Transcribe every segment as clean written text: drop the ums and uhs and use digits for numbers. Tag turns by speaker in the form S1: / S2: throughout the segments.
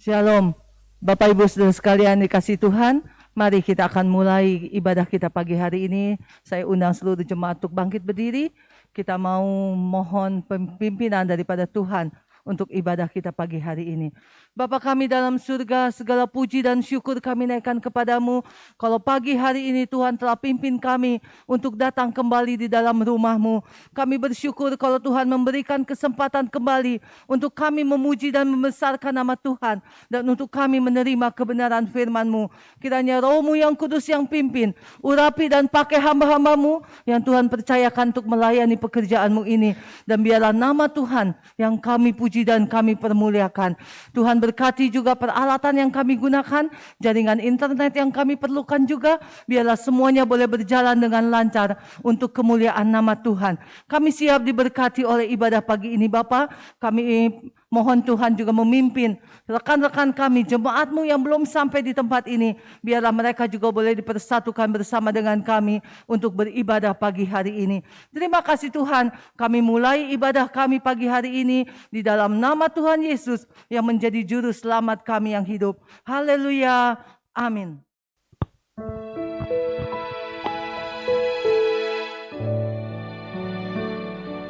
S1: Shalom, Bapak Ibu Saudara sekalian dikasih Tuhan. Mari kita akan mulai ibadah kita pagi hari ini. Saya undang seluruh jemaat untuk bangkit berdiri. Kita mau mohon pimpinan daripada Tuhan untuk ibadah kita pagi hari ini. Bapa kami dalam surga, segala puji dan syukur kami naikkan kepadamu. Kalau pagi hari ini Tuhan telah pimpin kami untuk datang kembali di dalam rumah-Mu. Kami bersyukur kalau Tuhan memberikan kesempatan kembali untuk kami memuji dan membesarkan nama Tuhan. Dan untuk kami menerima kebenaran firman-Mu. Kiranya Roh-Mu yang kudus yang pimpin, urapi dan pakai hamba-hamba-Mu yang Tuhan percayakan untuk melayani pekerjaan-Mu ini. Dan biarlah nama Tuhan yang kami puji dan kami permuliakan. Tuhan berkati juga peralatan yang kami gunakan, jaringan internet yang kami perlukan juga, biarlah semuanya boleh berjalan dengan lancar untuk kemuliaan nama Tuhan. Kami siap diberkati oleh ibadah pagi ini Bapa. Kami mohon Tuhan juga memimpin rekan-rekan kami, jemaat-Mu yang belum sampai di tempat ini. Biarlah mereka juga boleh dipersatukan bersama dengan kami untuk beribadah pagi hari ini. Terima kasih Tuhan, kami mulai ibadah kami pagi hari ini di dalam nama Tuhan Yesus yang menjadi juru selamat kami yang hidup. Haleluya, amin.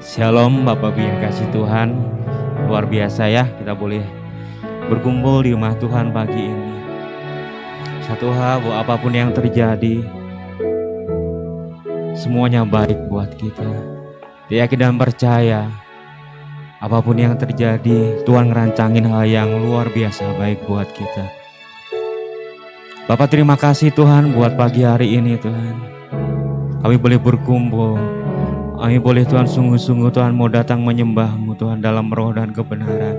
S2: Shalom Bapak Ibu yang kasih Tuhan. Luar biasa ya, kita boleh berkumpul di rumah Tuhan pagi ini. Satu hal, bahwa apapun yang terjadi, semuanya baik buat kita. Dia yakin dan percaya, apapun yang terjadi, Tuhan ngerancangin hal yang luar biasa baik buat kita. Bapak terima kasih Tuhan buat pagi hari ini Tuhan. Kami boleh berkumpul. Kami boleh Tuhan sungguh-sungguh Tuhan mau datang menyembah-Mu Tuhan dalam roh dan kebenaran.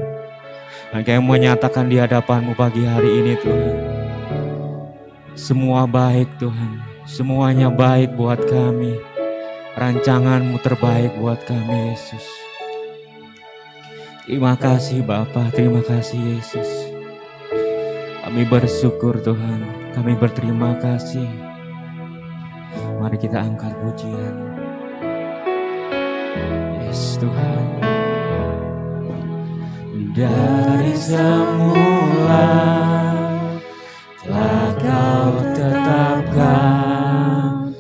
S2: Dan kami menyatakan di hadapan-Mu pagi hari ini Tuhan. Semua baik Tuhan. Semuanya baik buat kami. Rancangan-Mu terbaik buat kami Yesus. Terima kasih Bapa, terima kasih Yesus. Kami bersyukur Tuhan. Kami berterima kasih. Mari kita angkat pujian. Tuhan, dari semula telah Kau tetapkan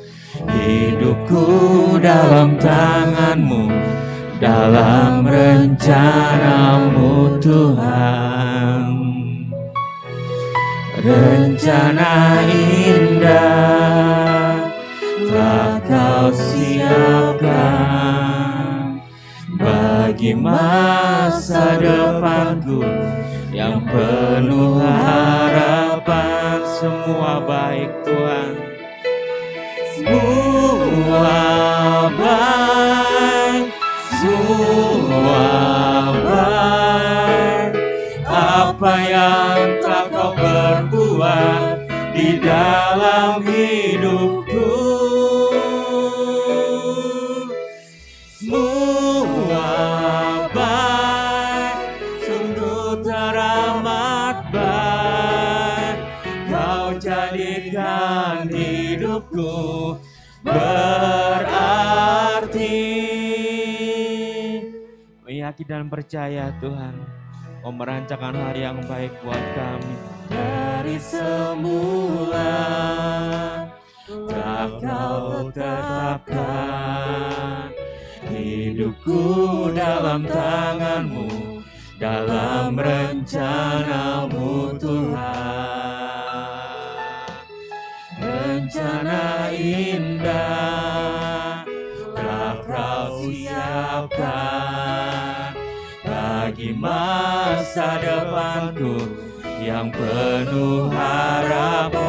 S2: hidupku dalam tangan-Mu, dalam rencana-Mu Tuhan. Rencana indah telah Kau siapkan bagi masa depanku yang penuh harapan. Semua baik Tuhan, semua baik, semua baik. Apa yang telah Kau berbuat di dalam hidupku, hidupku berarti. Yakin dan percaya Tuhan Kau merancangkan hal yang baik buat kami. Dari semula telah Kau tetapkan hidupku dalam tangan-Mu, dalam rencana-Mu Tuhan. Rencana indah telah Kau siapkan bagi masa depanku yang penuh harapan.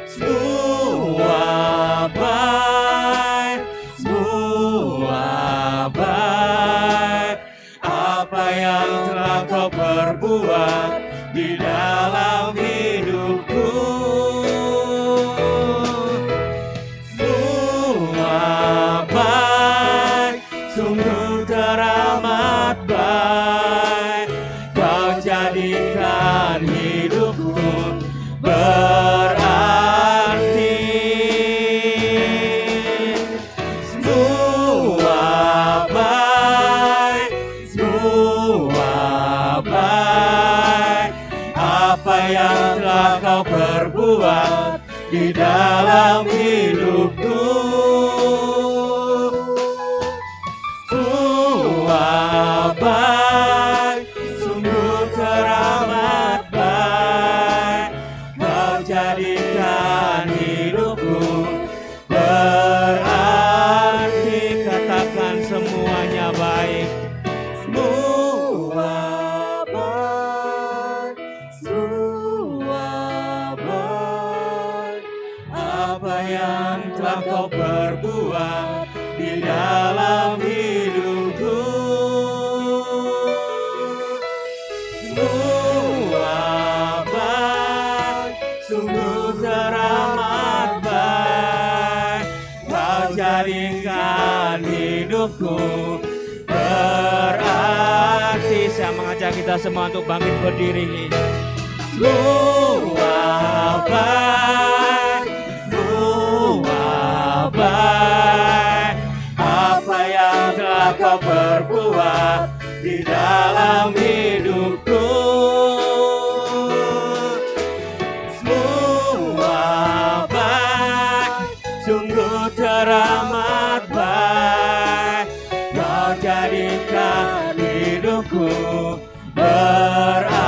S2: Semua baik, semua baik. Apa yang telah Kau perbuat di dalam hidupku, semua baik, sungguh teramat baik. Kau jadikan hidup di dalam hidupku. Baik, sungguh teramat baik, Kau jadikan hidupku berarti. Katakan semuanya baik. Semua baik, semua baik, apa yang telah Kau perbuat di dalam hidupku. Semua baik, sungguh teramat baik, Kau jadikan hidupku berarti. Saya mengajak kita semua untuk bangkit berdiri. Semua baik, semua baik, apa yang telah Kau perbuat di dalam hidupku. Semua baik, sungguh teramat baik, Kau jadikan hidupku berarti.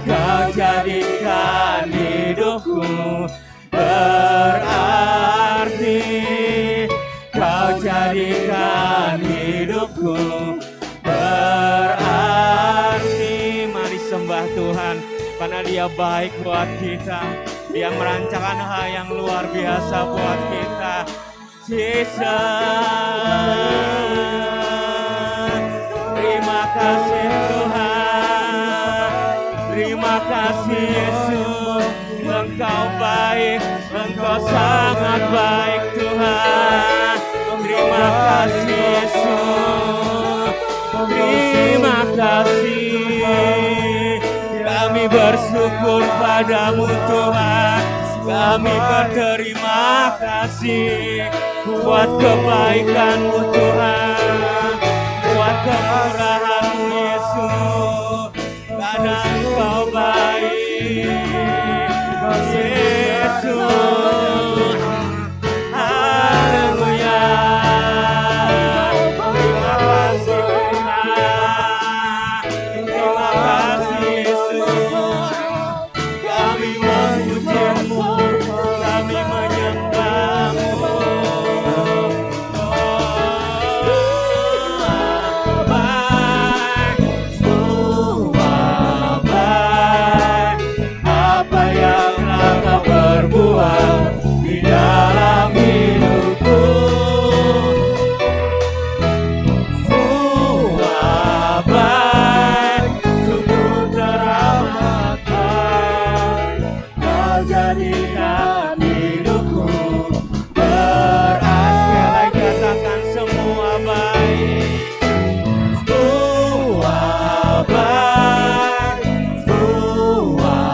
S2: Kau jadikan hidupku berarti. Kau jadikan hidupku berarti. Mari sembah Tuhan karena Dia baik buat kita. Dia merancangkan hal yang luar biasa buat kita. Yesus, terima kasih Tuhan. Terima kasih Yesus. Engkau baik, Engkau sangat baik Tuhan. Terima kasih Yesus. Terima kasih. Kami bersyukur padamu Tuhan. Kami berterima kasih buat kebaikan-Mu Tuhan, buat kemurahan-Mu Yesus, karena Engkau baik. Yesus, haleluya. Terima kasih Tuhan. Terima kasih Yesus. Kami memuji-Mu, kami menyembah-Mu. Semua baik, apa yang telah Kau perbuat di dalam hidupku. Semua baik, sungguh teramat baik, Kau jadikan hidupku berarti. Katakan semua baik. Semua baik, semua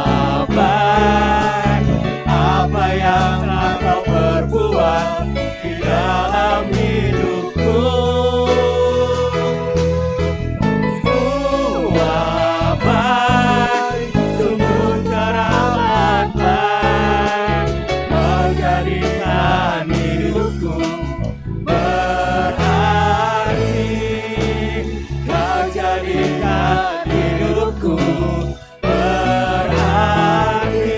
S2: baik, apa yang telah Kau perbuat di dalam hidupku. Semua baik, sungguh teramat baik, Kau jadikan hidupku berarti. Kau jadikan hidupku berarti.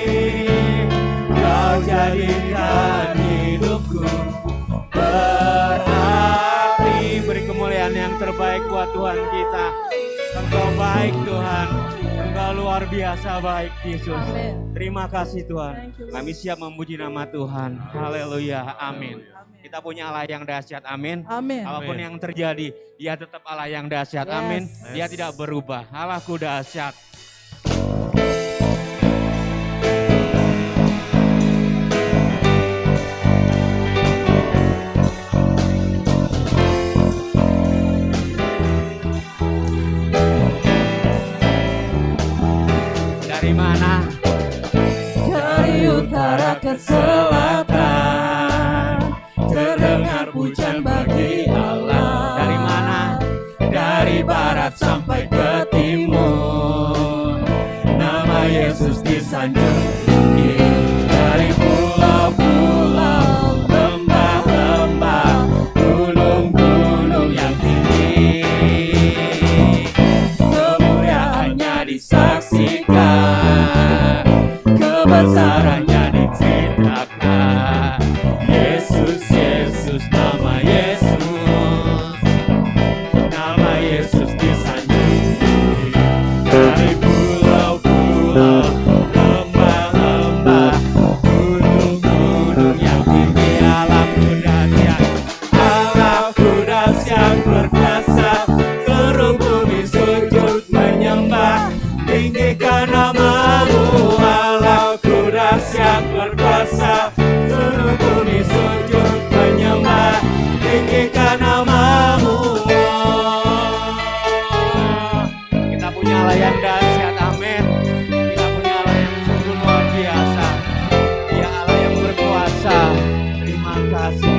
S2: Kau jadikan hidupku berarti. Beri kemuliaan yang terbaik buat Tuhan kita. Engkau baik Tuhan. Engkau luar biasa baik Yesus.
S1: Amin.
S2: Terima kasih Tuhan.
S1: Thank you, Lord.
S2: Kami siap memuji nama Tuhan. Haleluya. Amin. Kita punya Allah yang dahsyat. Amin.
S1: Amin.
S2: Apapun yang terjadi, Dia tetap Allah yang dahsyat.
S1: Yes.
S2: Amin. Dia tidak berubah. Allahku dahsyat. Dari mana?
S1: Dari utara ke selatan, terdengar pujian bagi Allah.
S2: Dari mana?
S1: Dari barat sampai ke timur, nama Yesus disanjung.
S3: Yesus, nama Yesus, nama Yesus disanjung tinggi. Dari pulau-pulau, lembah-lembah, gunung-gunung yang tinggi, Allahku dahsyat, Allahku dahsyat berkuasa, seluruh bumi sujud menyembah, tinggikan namamu, Allahku dahsyat berkuasa, seluruh bumi sujud menyembah, tinggikan namamu. Kita punya Allah yang dahsyat, amin. Kita punya Allah yang sungguh luar biasa. Dia Allah yang berkuasa. Terima kasih.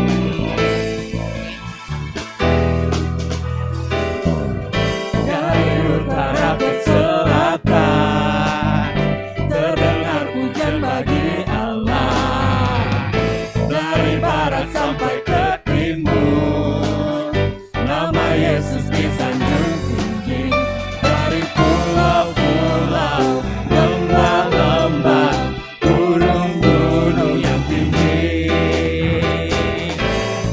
S3: Dari utara ke selatan, terdengar pujian bagi Allah. Dari barat sampai ke timur, nama Yesus disanjung tinggi. Dari pulau-pulau, lembah-lembah, gunung-gunung yang tinggi,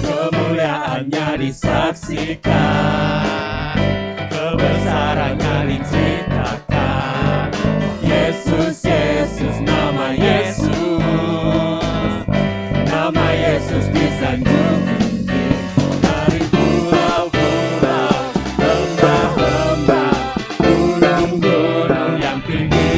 S3: kemuliaannya disaksikan, kebesarannya diceritakan. Yesus, Yesus, nama Yesus, nama Yesus disanjung tinggi. Dari pulau-pulau, lembah-lembah, gunung-gunung yang tinggi,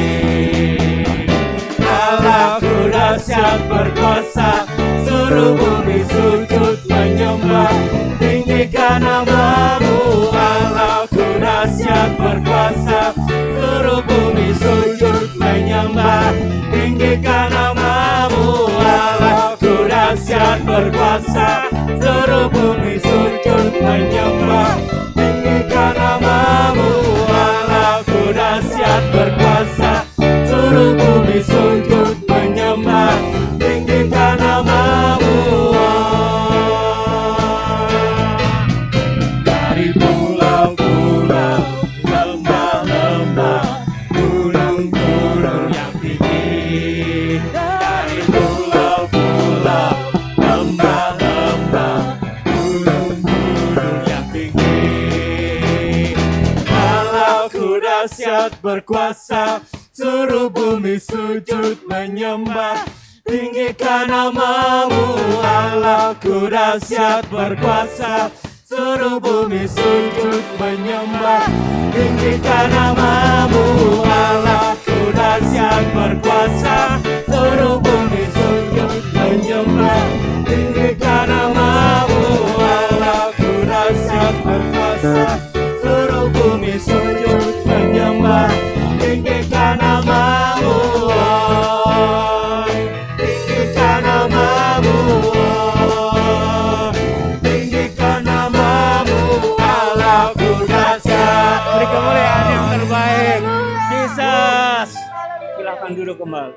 S3: Allahku dahsyat berkuasa, seluruh bumi sujud menyembah, tinggikan namamu, Allahku dahsyat berkuasa, seluruh bumi sujud menyembah, tinggikan namamu, Allahku dahsyat berkuasa, seluruh bumi sujud menyembah, tinggikan namamu, Allahku dahsyat berkuasa, seluruh bumi sujud menyembah, tinggikan namamu. Dari pulau-pulau, lembah-lembah, gunung-gunung yang tinggi, dari pulau-pulau, lembah-lembah, gunung-gunung yang tinggi, Allahku dahsyat berkuasa, seluruh bumi sujud menyembah, tinggikan namamu, Allahku dahsyat berkuasa, seluruh bumi sujud menyembah, tinggikan namamu, Allahku dahsyat berkuasa, seluruh bumi sujud menyembah, tinggikan namamu, Allahku dahsyat berkuasa, seluruh bumi sujud menyembah, tinggikan namamu, tinggikan namamu, tinggikan namamu, Allahku dahsyat. Beri kemuliaan yang terbaik, Yesus. Silakan duduk kembali.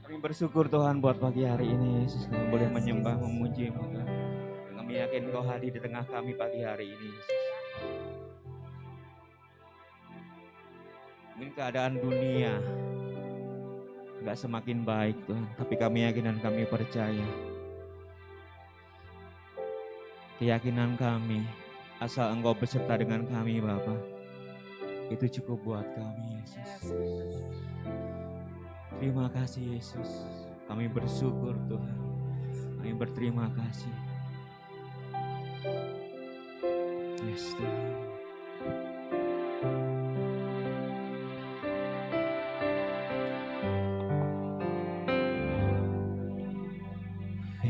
S2: Kami bersyukur Tuhan buat pagi hari ini, Yesus, kami boleh menyembah, memuji-Mu Tuhan. Dan kami yakin Engkau hadir di tengah kami pagi hari ini, Yesus. Mungkin keadaan dunia gak semakin baik Tuhan, tapi kami yakin dan kami percaya. Keyakinan kami, asal Engkau beserta dengan kami Bapa, itu cukup buat kami Yesus. Terima kasih Yesus, kami bersyukur Tuhan, kami berterima kasih. Yes Tuhan.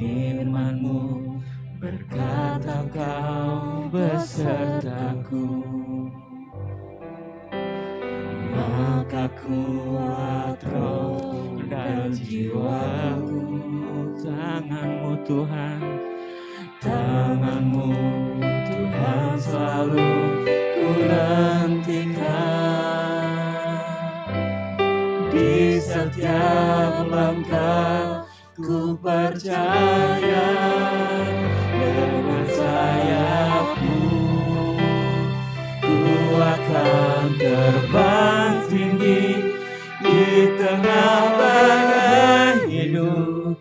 S3: Firman-Mu berkata Kau besertaku, maka kuat roh dan jiwaku. Tangan-Mu Tuhan, tangan-Mu Tuhan selalu ku nantikan. Di setiap langkah ku percaya, dengan sayap-Mu ku akan terbang tinggi di tengah badai hidup.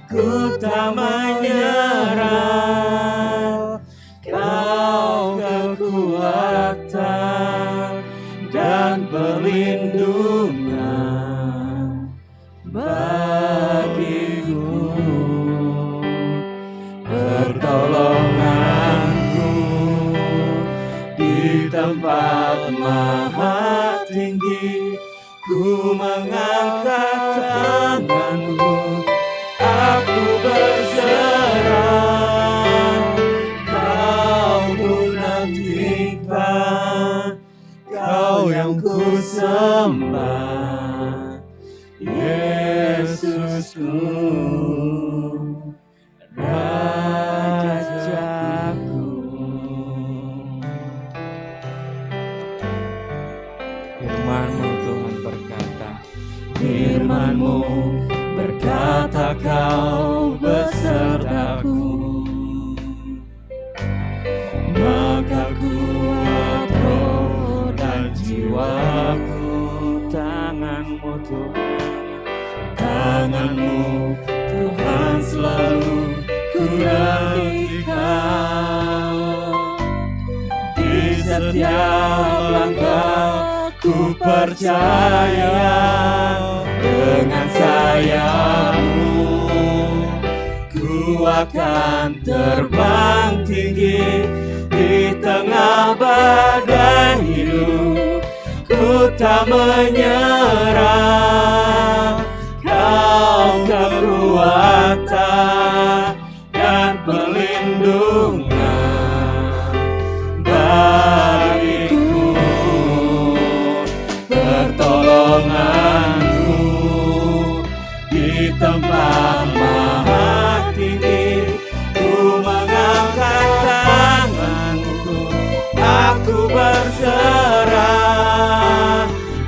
S3: ku tak menyerah. Kau kekuatan dan perlindungan bagiku, pertolonganku di tempat maha tinggi. Ku mengangkat tanganku, aku berserah. Kau ku nantikan, Kau yang ku sembah, Yesusku, Rajaku.
S2: Firman-Mu Tuhan berkata,
S3: Firman-Mu berkata, Kau besertaku, maka kuat roh dan jiwaku.
S2: tangan-Mu Tuhan,
S3: Tangan-Mu Tuhan selalu ku nantikan. Di setiap langkah ku percaya, dengan sayap-Mu ku akan terbang tinggi. Di tengah badai hidup ku tak menyerah. Kau kekuatan dan perlindungan bagiku, pertolonganku di tempat maha tinggi. Ku mengangkat tanganku, aku berserah.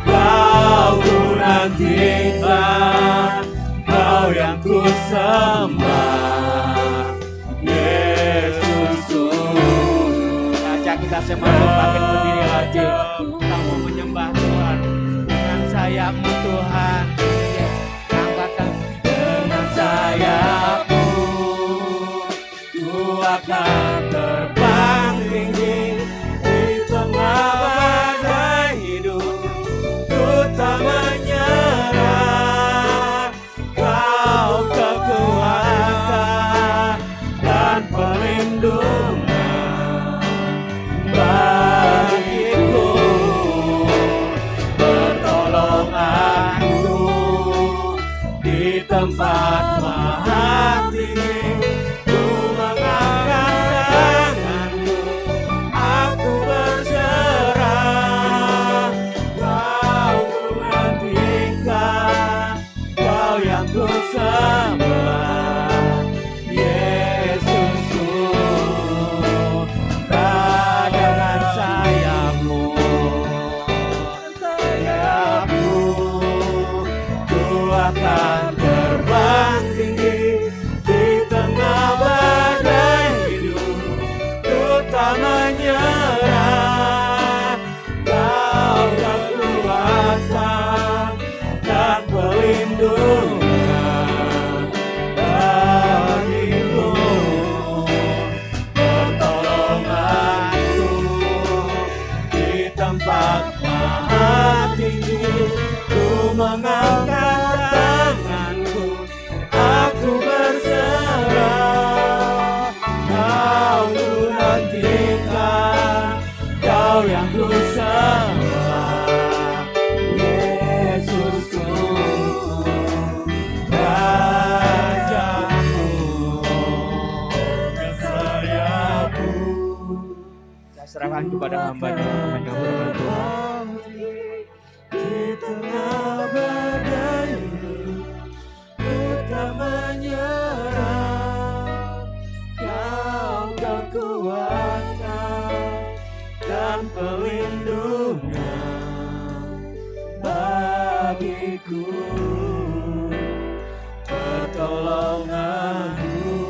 S3: Kau ku nantikan, Kau yang ku sembah, Yesusku.
S2: ajak kita semua bangkit berdiri lagi. Kita mau menyembah Tuhan dengan sayap-Mu Tuhan. Angkatkan
S3: Dengan sayap-Mu ku akan terbang tinggi. Di tengah badai hidup ku tak menyerah. Kau kekuatan dan perlindungan bagiku, pertolonganku di tempat maha tinggi. Ku mengangkat tanganku, aku berserah. Kau ku nantikan, Kau yang ku sembah, Yesusku. Dengan sayap-Mu, sayap-Mu ku akan terbang tinggi. Di tengah badai hidup ku tak menyerah. Kau kekuatan dan perlindungan bagiku, pertolonganku di tempat maha tinggi. Ku mengangkat tanganku, aku berserah. Kau ku nantikan, Kau yang ku sembah, Yesusku, Rajaku, sayap-Mu.
S2: Saya serahkan kepada hamba-Nya yang berdoa.
S3: Di tengah badai hidup ku tak menyerah. Kau kekuatan dan perlindungan bagiku, pertolonganku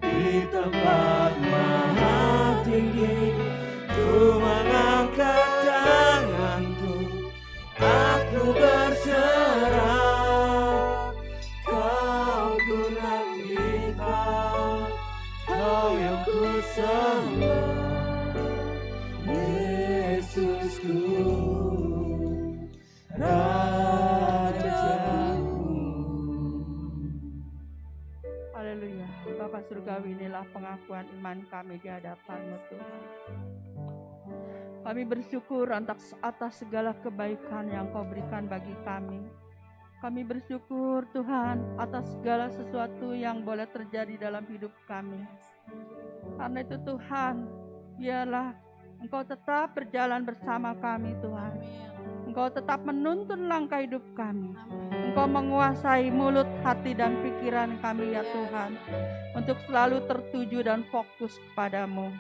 S3: di tempat maha tinggi. Ku mengangkat sembah Yesusku, Rajaku.
S4: Haleluya. Bapa Surgawi, inilah pengakuan iman kami di hadapan-Mu Tuhan. Kami bersyukur atas segala kebaikan yang Kau berikan bagi kami. Kami bersyukur Tuhan atas segala sesuatu yang boleh terjadi dalam hidup kami. Karena itu Tuhan, biarlah Engkau tetap berjalan bersama kami Tuhan. Engkau tetap menuntun langkah hidup kami. Engkau menguasai mulut, hati, dan pikiran kami ya Tuhan, untuk selalu tertuju dan fokus kepadamu.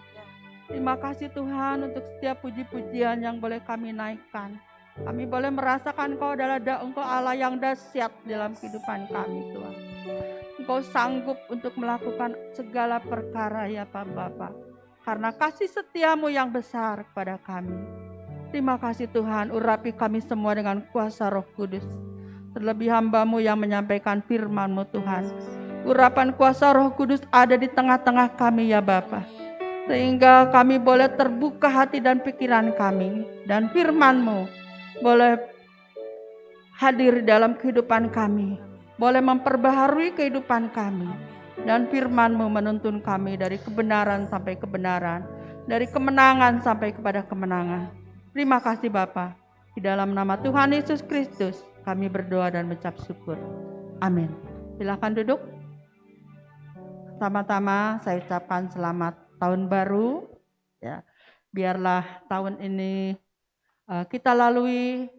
S4: Terima kasih Tuhan untuk setiap puji-pujian yang boleh kami naikkan. Kami boleh merasakan Engkau adalah Engkau Allah yang dahsyat dalam kehidupan kami Tuhan. Engkau sanggup untuk melakukan segala perkara ya Pak Bapa, karena kasih setiamu yang besar kepada kami. Terima kasih Tuhan, urapi kami semua dengan kuasa Roh Kudus. Terlebih hamba-Mu yang menyampaikan firman-Mu Tuhan. Urapan kuasa Roh Kudus ada di tengah-tengah kami ya Bapa, sehingga kami boleh terbuka hati dan pikiran kami, dan firman-Mu boleh hadir dalam kehidupan kami, boleh memperbaharui kehidupan kami, dan firman-Mu menuntun kami dari kebenaran sampai kebenaran, dari kemenangan sampai kepada kemenangan. Terima kasih Bapa. Di dalam nama Tuhan Yesus Kristus kami berdoa dan mengucap syukur. Amin. Silakan duduk. Sama-sama saya ucapkan selamat tahun baru. Ya, biarlah tahun ini kita lalui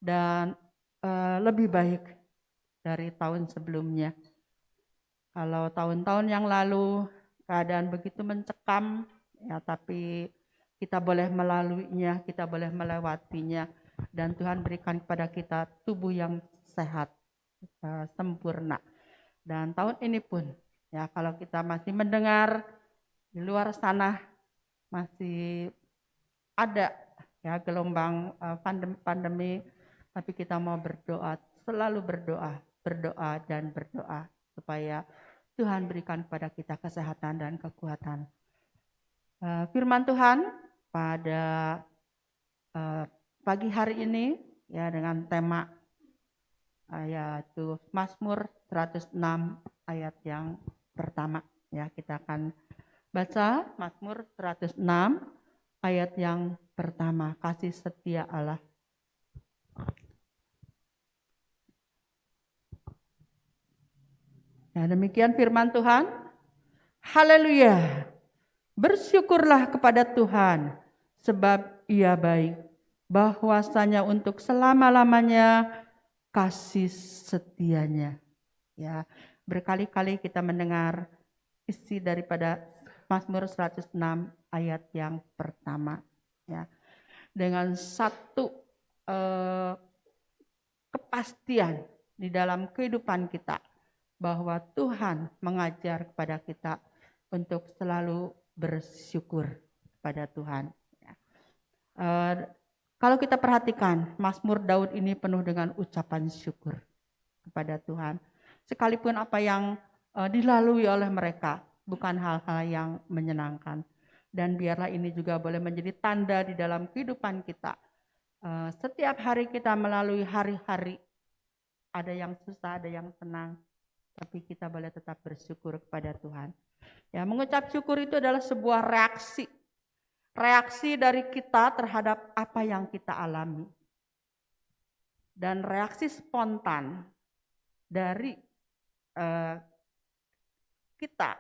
S4: dan lebih baik dari tahun sebelumnya. Kalau tahun-tahun yang lalu keadaan begitu mencekam, ya tapi kita boleh melaluinya, kita boleh melewatinya, dan Tuhan berikan kepada kita tubuh yang sehat, sempurna. Dan tahun ini pun, ya kalau kita masih mendengar di luar sana masih ada ya gelombang pandemi, tapi kita mau berdoa, selalu berdoa dan berdoa supaya Tuhan berikan kepada kita kesehatan dan kekuatan. Firman Tuhan pada pagi hari ini ya dengan tema yaitu Mazmur 106 ayat yang pertama. Ya, kita akan baca Mazmur 106 ayat yang pertama, kasih setia Allah. Ya, demikian firman Tuhan. Haleluya. Bersyukurlah kepada Tuhan sebab Ia baik, bahwasanya untuk selama-lamanya kasih setianya. Ya, berkali-kali kita mendengar isi daripada Mazmur 106 ayat yang pertama. Ya, dengan satu kepastian di dalam kehidupan kita bahwa Tuhan mengajar kepada kita untuk selalu bersyukur kepada Tuhan. Ya. Kalau kita perhatikan Mazmur Daud ini penuh dengan ucapan syukur kepada Tuhan. Sekalipun apa yang dilalui oleh mereka bukan hal-hal yang menyenangkan. Dan biarlah ini juga boleh menjadi tanda di dalam kehidupan kita. Setiap hari kita melalui hari-hari, ada yang susah, ada yang senang, tapi kita boleh tetap bersyukur kepada Tuhan. Ya, mengucap syukur itu adalah sebuah reaksi dari kita terhadap apa yang kita alami. Dan reaksi spontan dari kita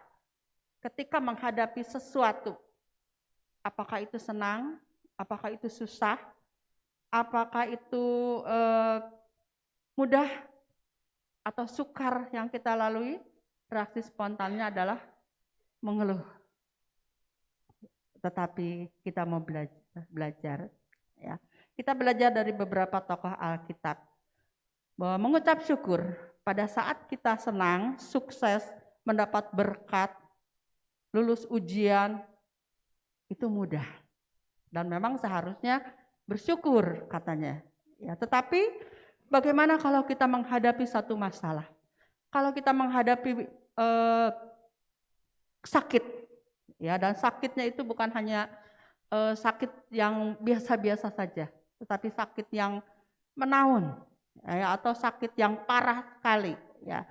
S4: ketika menghadapi sesuatu. Apakah itu senang, apakah itu susah, apakah itu mudah atau sukar yang kita lalui, reaksi spontannya adalah mengeluh. Tetapi kita mau belajar. Ya. Kita belajar dari beberapa tokoh Alkitab bahwa mengucap syukur pada saat kita senang, sukses, mendapat berkat, lulus ujian, itu mudah. Dan memang seharusnya bersyukur katanya. Ya, tetapi bagaimana kalau kita menghadapi satu masalah? Kalau kita menghadapi sakit, Ya, dan sakitnya itu bukan hanya sakit yang biasa-biasa saja, tetapi sakit yang menaun, ya, atau sakit yang parah sekali. Ya,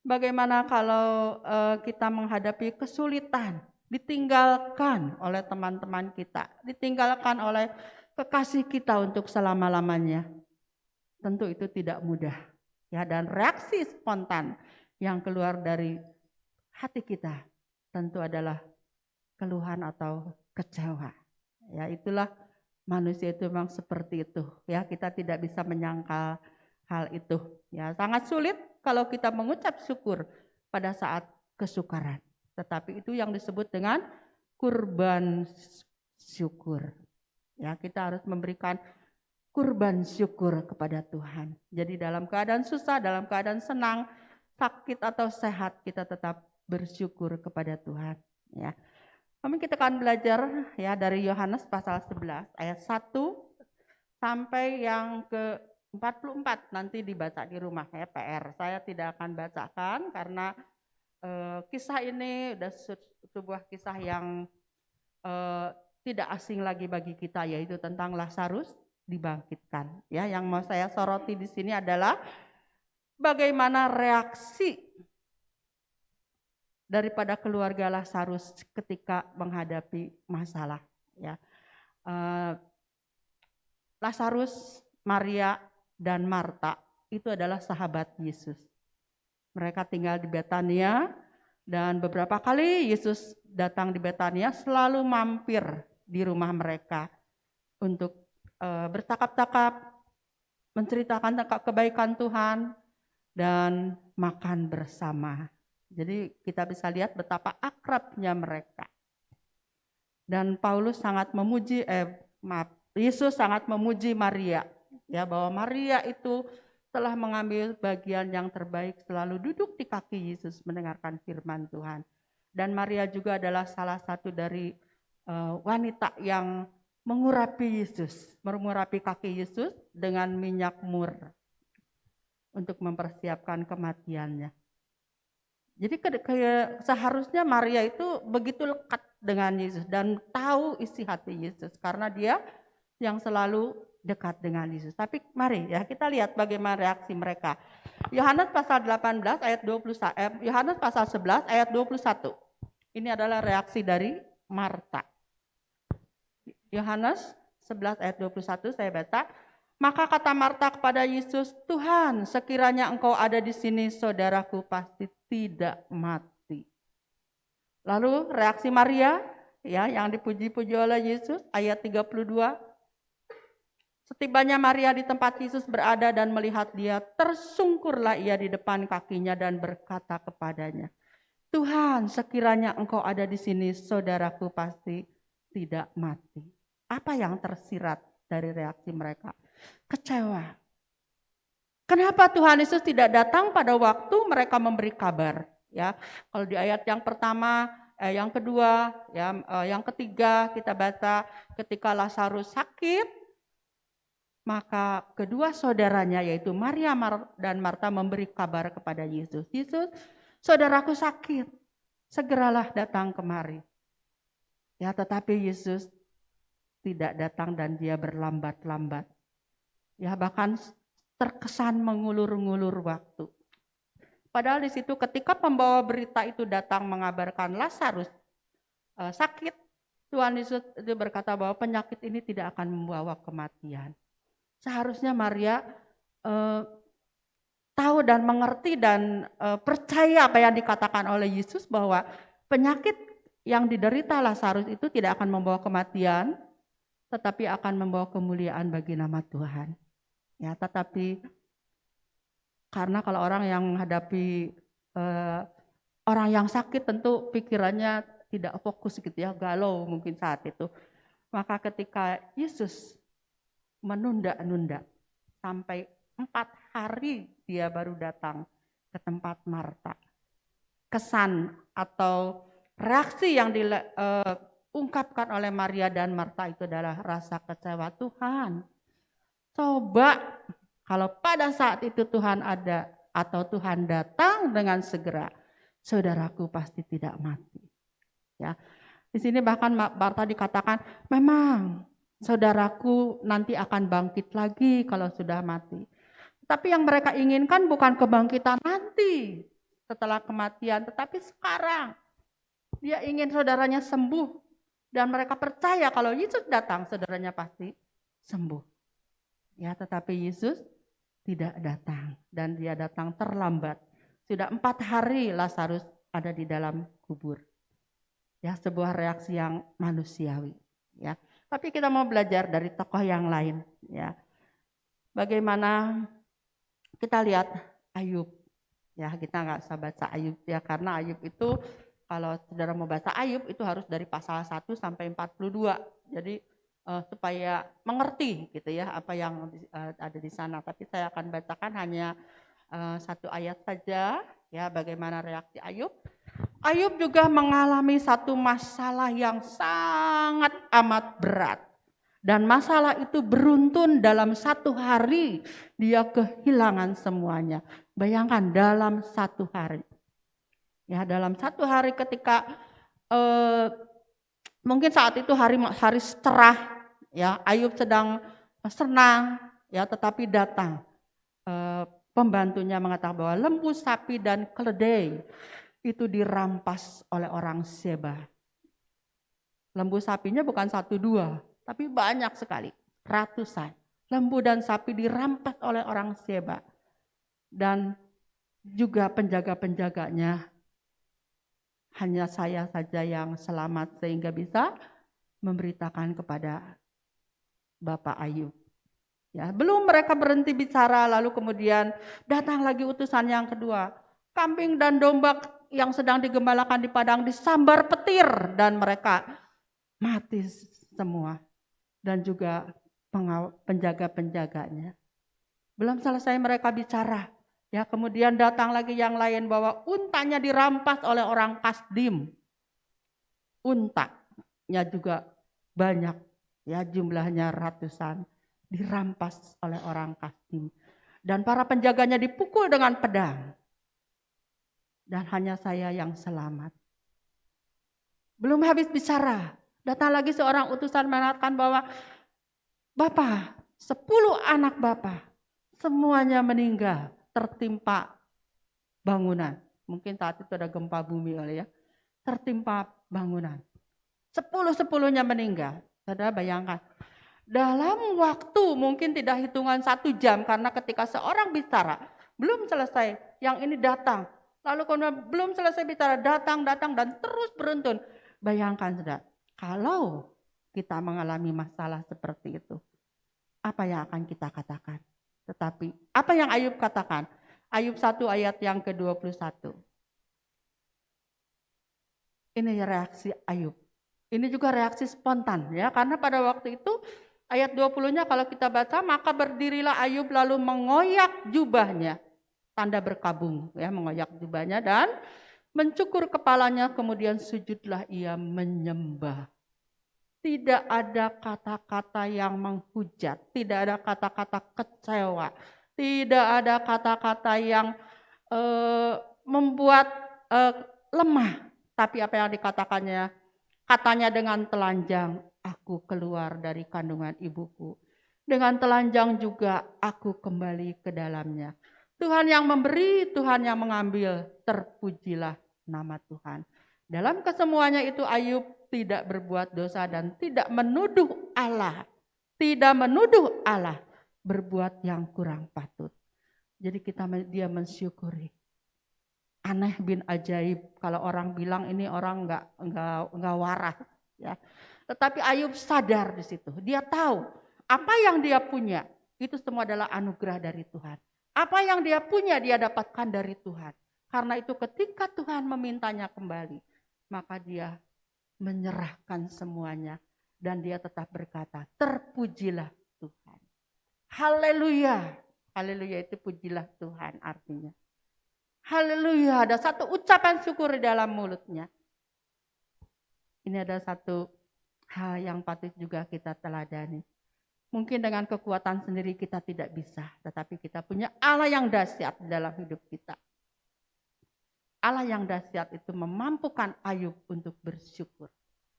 S4: bagaimana kalau kita menghadapi kesulitan, ditinggalkan oleh teman-teman kita, ditinggalkan oleh kekasih kita untuk selama-lamanya? Tentu itu tidak mudah. Ya, dan reaksi spontan yang keluar dari hati kita tentu adalah keluhan atau kecewa. Ya, itulah manusia itu memang seperti itu. Ya, kita tidak bisa menyangkal hal itu. Ya, sangat sulit kalau kita mengucap syukur pada saat kesukaran. Tetapi itu yang disebut dengan kurban syukur. Ya, kita harus memberikan kurban syukur kepada Tuhan. Jadi dalam keadaan susah, dalam keadaan senang, sakit atau sehat, kita tetap bersyukur kepada Tuhan. Ya. Kami kita akan belajar ya dari Yohanes pasal 11 ayat 1 sampai yang ke 44, nanti dibaca di rumah ya, PR. Saya tidak akan bacakan karena kisah ini sudah sebuah kisah yang tidak asing lagi bagi kita, yaitu tentang Lazarus dibangkitkan. Ya, yang mau saya soroti di sini adalah bagaimana reaksi daripada keluarga Lazarus ketika menghadapi masalah. Ya, Lazarus, Maria, dan Marta itu adalah sahabat Yesus. Mereka tinggal di Betania dan beberapa kali Yesus datang di Betania selalu mampir di rumah mereka untuk bercakap-cakap, menceritakan tentang kebaikan Tuhan dan makan bersama. Jadi kita bisa lihat betapa akrabnya mereka. Dan Paulus sangat memuji, Yesus sangat memuji Maria, ya, bahwa Maria itu telah mengambil bagian yang terbaik, selalu duduk di kaki Yesus mendengarkan firman Tuhan. Dan Maria juga adalah salah satu dari wanita yang mengurapi Yesus, mengurapi kaki Yesus dengan minyak mur untuk mempersiapkan kematiannya. Jadi seharusnya Maria itu begitu lekat dengan Yesus dan tahu isi hati Yesus karena dia yang selalu dekat dengan Yesus. Tapi mari ya kita lihat bagaimana reaksi mereka. Yohanes pasal 18 ayat 21, Yohanes pasal 11 ayat 21. Ini adalah reaksi dari Marta. Yohanes 11 ayat 21 saya baca. Maka kata Marta kepada Yesus, Tuhan, sekiranya Engkau ada di sini, saudaraku pasti tidak mati. Lalu reaksi Maria, ya, yang dipuji-puji oleh Yesus, ayat 32. Setibanya Maria di tempat Yesus berada dan melihat dia, tersungkurlah ia di depan kakinya dan berkata kepadanya, Tuhan, sekiranya Engkau ada di sini, saudaraku pasti tidak mati. Apa yang tersirat dari reaksi mereka? Kecewa. Kenapa Tuhan Yesus tidak datang pada waktu mereka memberi kabar? Ya, kalau di ayat yang pertama, yang kedua, ya, yang ketiga kita baca ketika Lazarus sakit, maka kedua saudaranya yaitu Maria dan Marta memberi kabar kepada Yesus. Yesus, saudaraku sakit, segeralah datang kemari. Ya, tetapi Yesus tidak datang dan dia berlambat-lambat. Ya, bahkan terkesan mengulur-ngulur waktu. Padahal di situ ketika pembawa berita itu datang mengabarkan Lazarus sakit, Tuhan Yesus itu berkata bahwa penyakit ini tidak akan membawa kematian. Seharusnya Maria tahu dan mengerti dan percaya apa yang dikatakan oleh Yesus bahwa penyakit yang diderita Lazarus itu tidak akan membawa kematian, tetapi akan membawa kemuliaan bagi nama Tuhan. Ya, tetapi karena kalau orang yang menghadapi orang yang sakit tentu pikirannya tidak fokus gitu ya, galau mungkin saat itu. Maka ketika Yesus menunda-nunda sampai 4 hari dia baru datang ke tempat Marta. Kesan atau reaksi yang diungkapkan oleh Maria dan Marta itu adalah rasa kecewa. Tuhan, coba kalau pada saat itu Tuhan ada atau Tuhan datang dengan segera, saudaraku pasti tidak mati. Ya, Di sini bahkan Marta dikatakan, memang saudaraku nanti akan bangkit lagi kalau sudah mati. Tapi yang mereka inginkan bukan kebangkitan nanti setelah kematian, tetapi sekarang. Dia ingin saudaranya sembuh. Dan mereka percaya kalau Yesus datang, saudaranya pasti sembuh. Ya, tetapi Yesus tidak datang. Dan dia datang terlambat. Sudah 4 hari Lazarus ada di dalam kubur. Ya, sebuah reaksi yang manusiawi. Ya, tapi kita mau belajar dari tokoh yang lain. Ya, bagaimana kita lihat Ayub. Ya, kita nggak usah baca Ayub ya, karena Ayub itu kalau saudara mau baca Ayub itu harus dari pasal 1 sampai 42. Jadi supaya mengerti gitu ya apa yang ada di sana. Tapi saya akan bacakan hanya 1 ayat saja ya, bagaimana reaksi Ayub. Ayub juga mengalami satu masalah yang sangat amat berat. Dan masalah itu beruntun dalam 1 hari dia kehilangan semuanya. Bayangkan dalam 1 hari. Ya, dalam 1 hari ketika mungkin saat itu hari cerah, ya Ayub sedang senang, ya tetapi datang pembantunya mengatakan bahwa lembu sapi dan keledai itu dirampas oleh orang Sheba. Lembu sapinya bukan 1 2, tapi banyak sekali, ratusan. Lembu dan sapi dirampas oleh orang Sheba. Dan juga penjaga-penjaganya hanya saya saja yang selamat sehingga bisa memberitakan kepada Bapak Ayub. Ya, belum mereka berhenti bicara, lalu kemudian datang lagi utusan yang kedua. Kambing dan domba yang sedang digembalakan di padang disambar petir dan mereka mati semua. Dan juga penjaga-penjaganya. Belum selesai mereka bicara. Ya, kemudian datang lagi yang lain bahwa untanya dirampas oleh orang Kasdim. Untanya juga banyak, ya jumlahnya ratusan, dirampas oleh orang Kasdim. Dan para penjaganya dipukul dengan pedang. Dan hanya saya yang selamat. Belum habis bicara, datang lagi seorang utusan mengatakan bahwa Bapak, 10 anak Bapak, semuanya meninggal. Tertimpa bangunan. Mungkin saat itu ada gempa bumi kali ya. Tertimpa bangunan. 10-10-nya meninggal. Saudara bayangkan. Dalam waktu mungkin tidak hitungan 1 jam. Karena ketika seorang bicara, belum selesai. Yang ini datang. Lalu kemudian belum selesai bicara, datang dan terus beruntun. Bayangkan saudara. Kalau kita mengalami masalah seperti itu. Apa yang akan kita katakan? Tetapi apa yang Ayub katakan? Ayub 1 ayat yang ke-21. Ini reaksi Ayub. Ini juga reaksi spontan ya, karena pada waktu itu ayat 20-nya kalau kita baca, maka berdirilah Ayub lalu mengoyak jubahnya. Tanda berkabung ya, mengoyak jubahnya dan mencukur kepalanya, kemudian sujudlah ia menyembah. Tidak ada kata-kata yang menghujat, tidak ada kata-kata kecewa, tidak ada kata-kata yang membuat lemah. Tapi apa yang dikatakannya, katanya dengan telanjang, aku keluar dari kandungan ibuku. Dengan telanjang juga aku kembali ke dalamnya. Tuhan yang memberi, Tuhan yang mengambil, terpujilah nama Tuhan. Dalam kesemuanya itu Ayub tidak berbuat dosa dan tidak menuduh Allah. Tidak menuduh Allah berbuat yang kurang patut. Jadi dia mensyukuri. Aneh bin ajaib kalau orang bilang ini orang enggak waras ya. Tetapi Ayub sadar di situ. Dia tahu apa yang dia punya itu semua adalah anugerah dari Tuhan. Apa yang dia punya dia dapatkan dari Tuhan. Karena itu ketika Tuhan memintanya kembali, maka dia menyerahkan semuanya dan dia tetap berkata, terpujilah Tuhan. Haleluya. Haleluya itu pujilah Tuhan artinya. Haleluya, ada satu ucapan syukur di dalam mulutnya. Ini ada satu hal yang patut juga kita teladani. Mungkin dengan kekuatan sendiri kita tidak bisa, tetapi kita punya Allah yang dahsyat di dalam hidup kita. Allah yang dahsyat itu memampukan Ayub untuk bersyukur.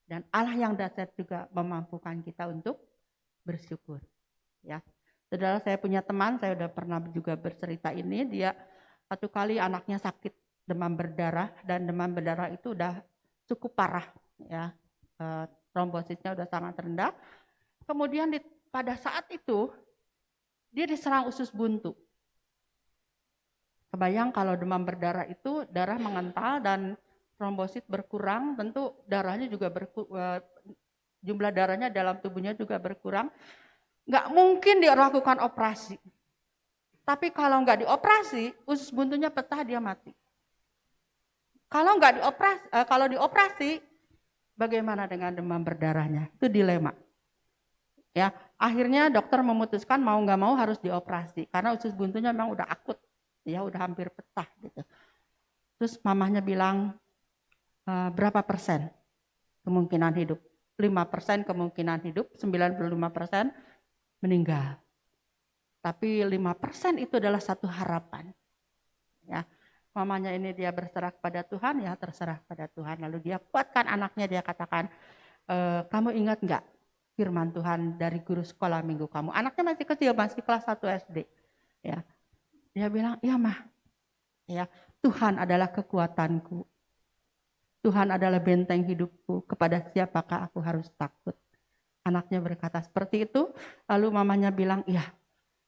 S4: Dan Allah yang dahsyat juga memampukan kita untuk bersyukur. Ya, saudara, saya punya teman, saya udah pernah juga bercerita ini. Dia satu kali anaknya sakit demam berdarah, dan demam berdarah itu udah cukup parah, ya, trombositnya udah sangat rendah. Kemudian pada saat itu dia diserang usus buntu. Kebayang kalau demam berdarah itu darah mengental dan trombosit berkurang, tentu darahnya juga jumlah darahnya dalam tubuhnya juga berkurang. Nggak mungkin dia lakukan operasi. Tapi kalau nggak dioperasi, usus buntunya pecah, dia mati. Kalau nggak dioperasi, kalau dioperasi, bagaimana dengan demam berdarahnya? Itu dilema. Ya, akhirnya dokter memutuskan mau nggak mau harus dioperasi karena usus buntunya memang udah akut, ya udah hampir pecah gitu. Terus mamahnya bilang, berapa persen kemungkinan hidup? 5% kemungkinan hidup, 95% meninggal. Tapi 5% itu adalah satu harapan. Ya, mamanya ini dia berserah kepada Tuhan, ya terserah pada Tuhan. Lalu dia kuatkan anaknya, dia katakan, kamu ingat nggak firman Tuhan dari guru sekolah minggu kamu? Anaknya masih kecil, masih kelas 1 SD. Ya, dia bilang, iya mah, ya Tuhan adalah kekuatanku. Tuhan adalah benteng hidupku, kepada siapakah aku harus takut? Anaknya berkata seperti itu, lalu mamanya bilang, iya,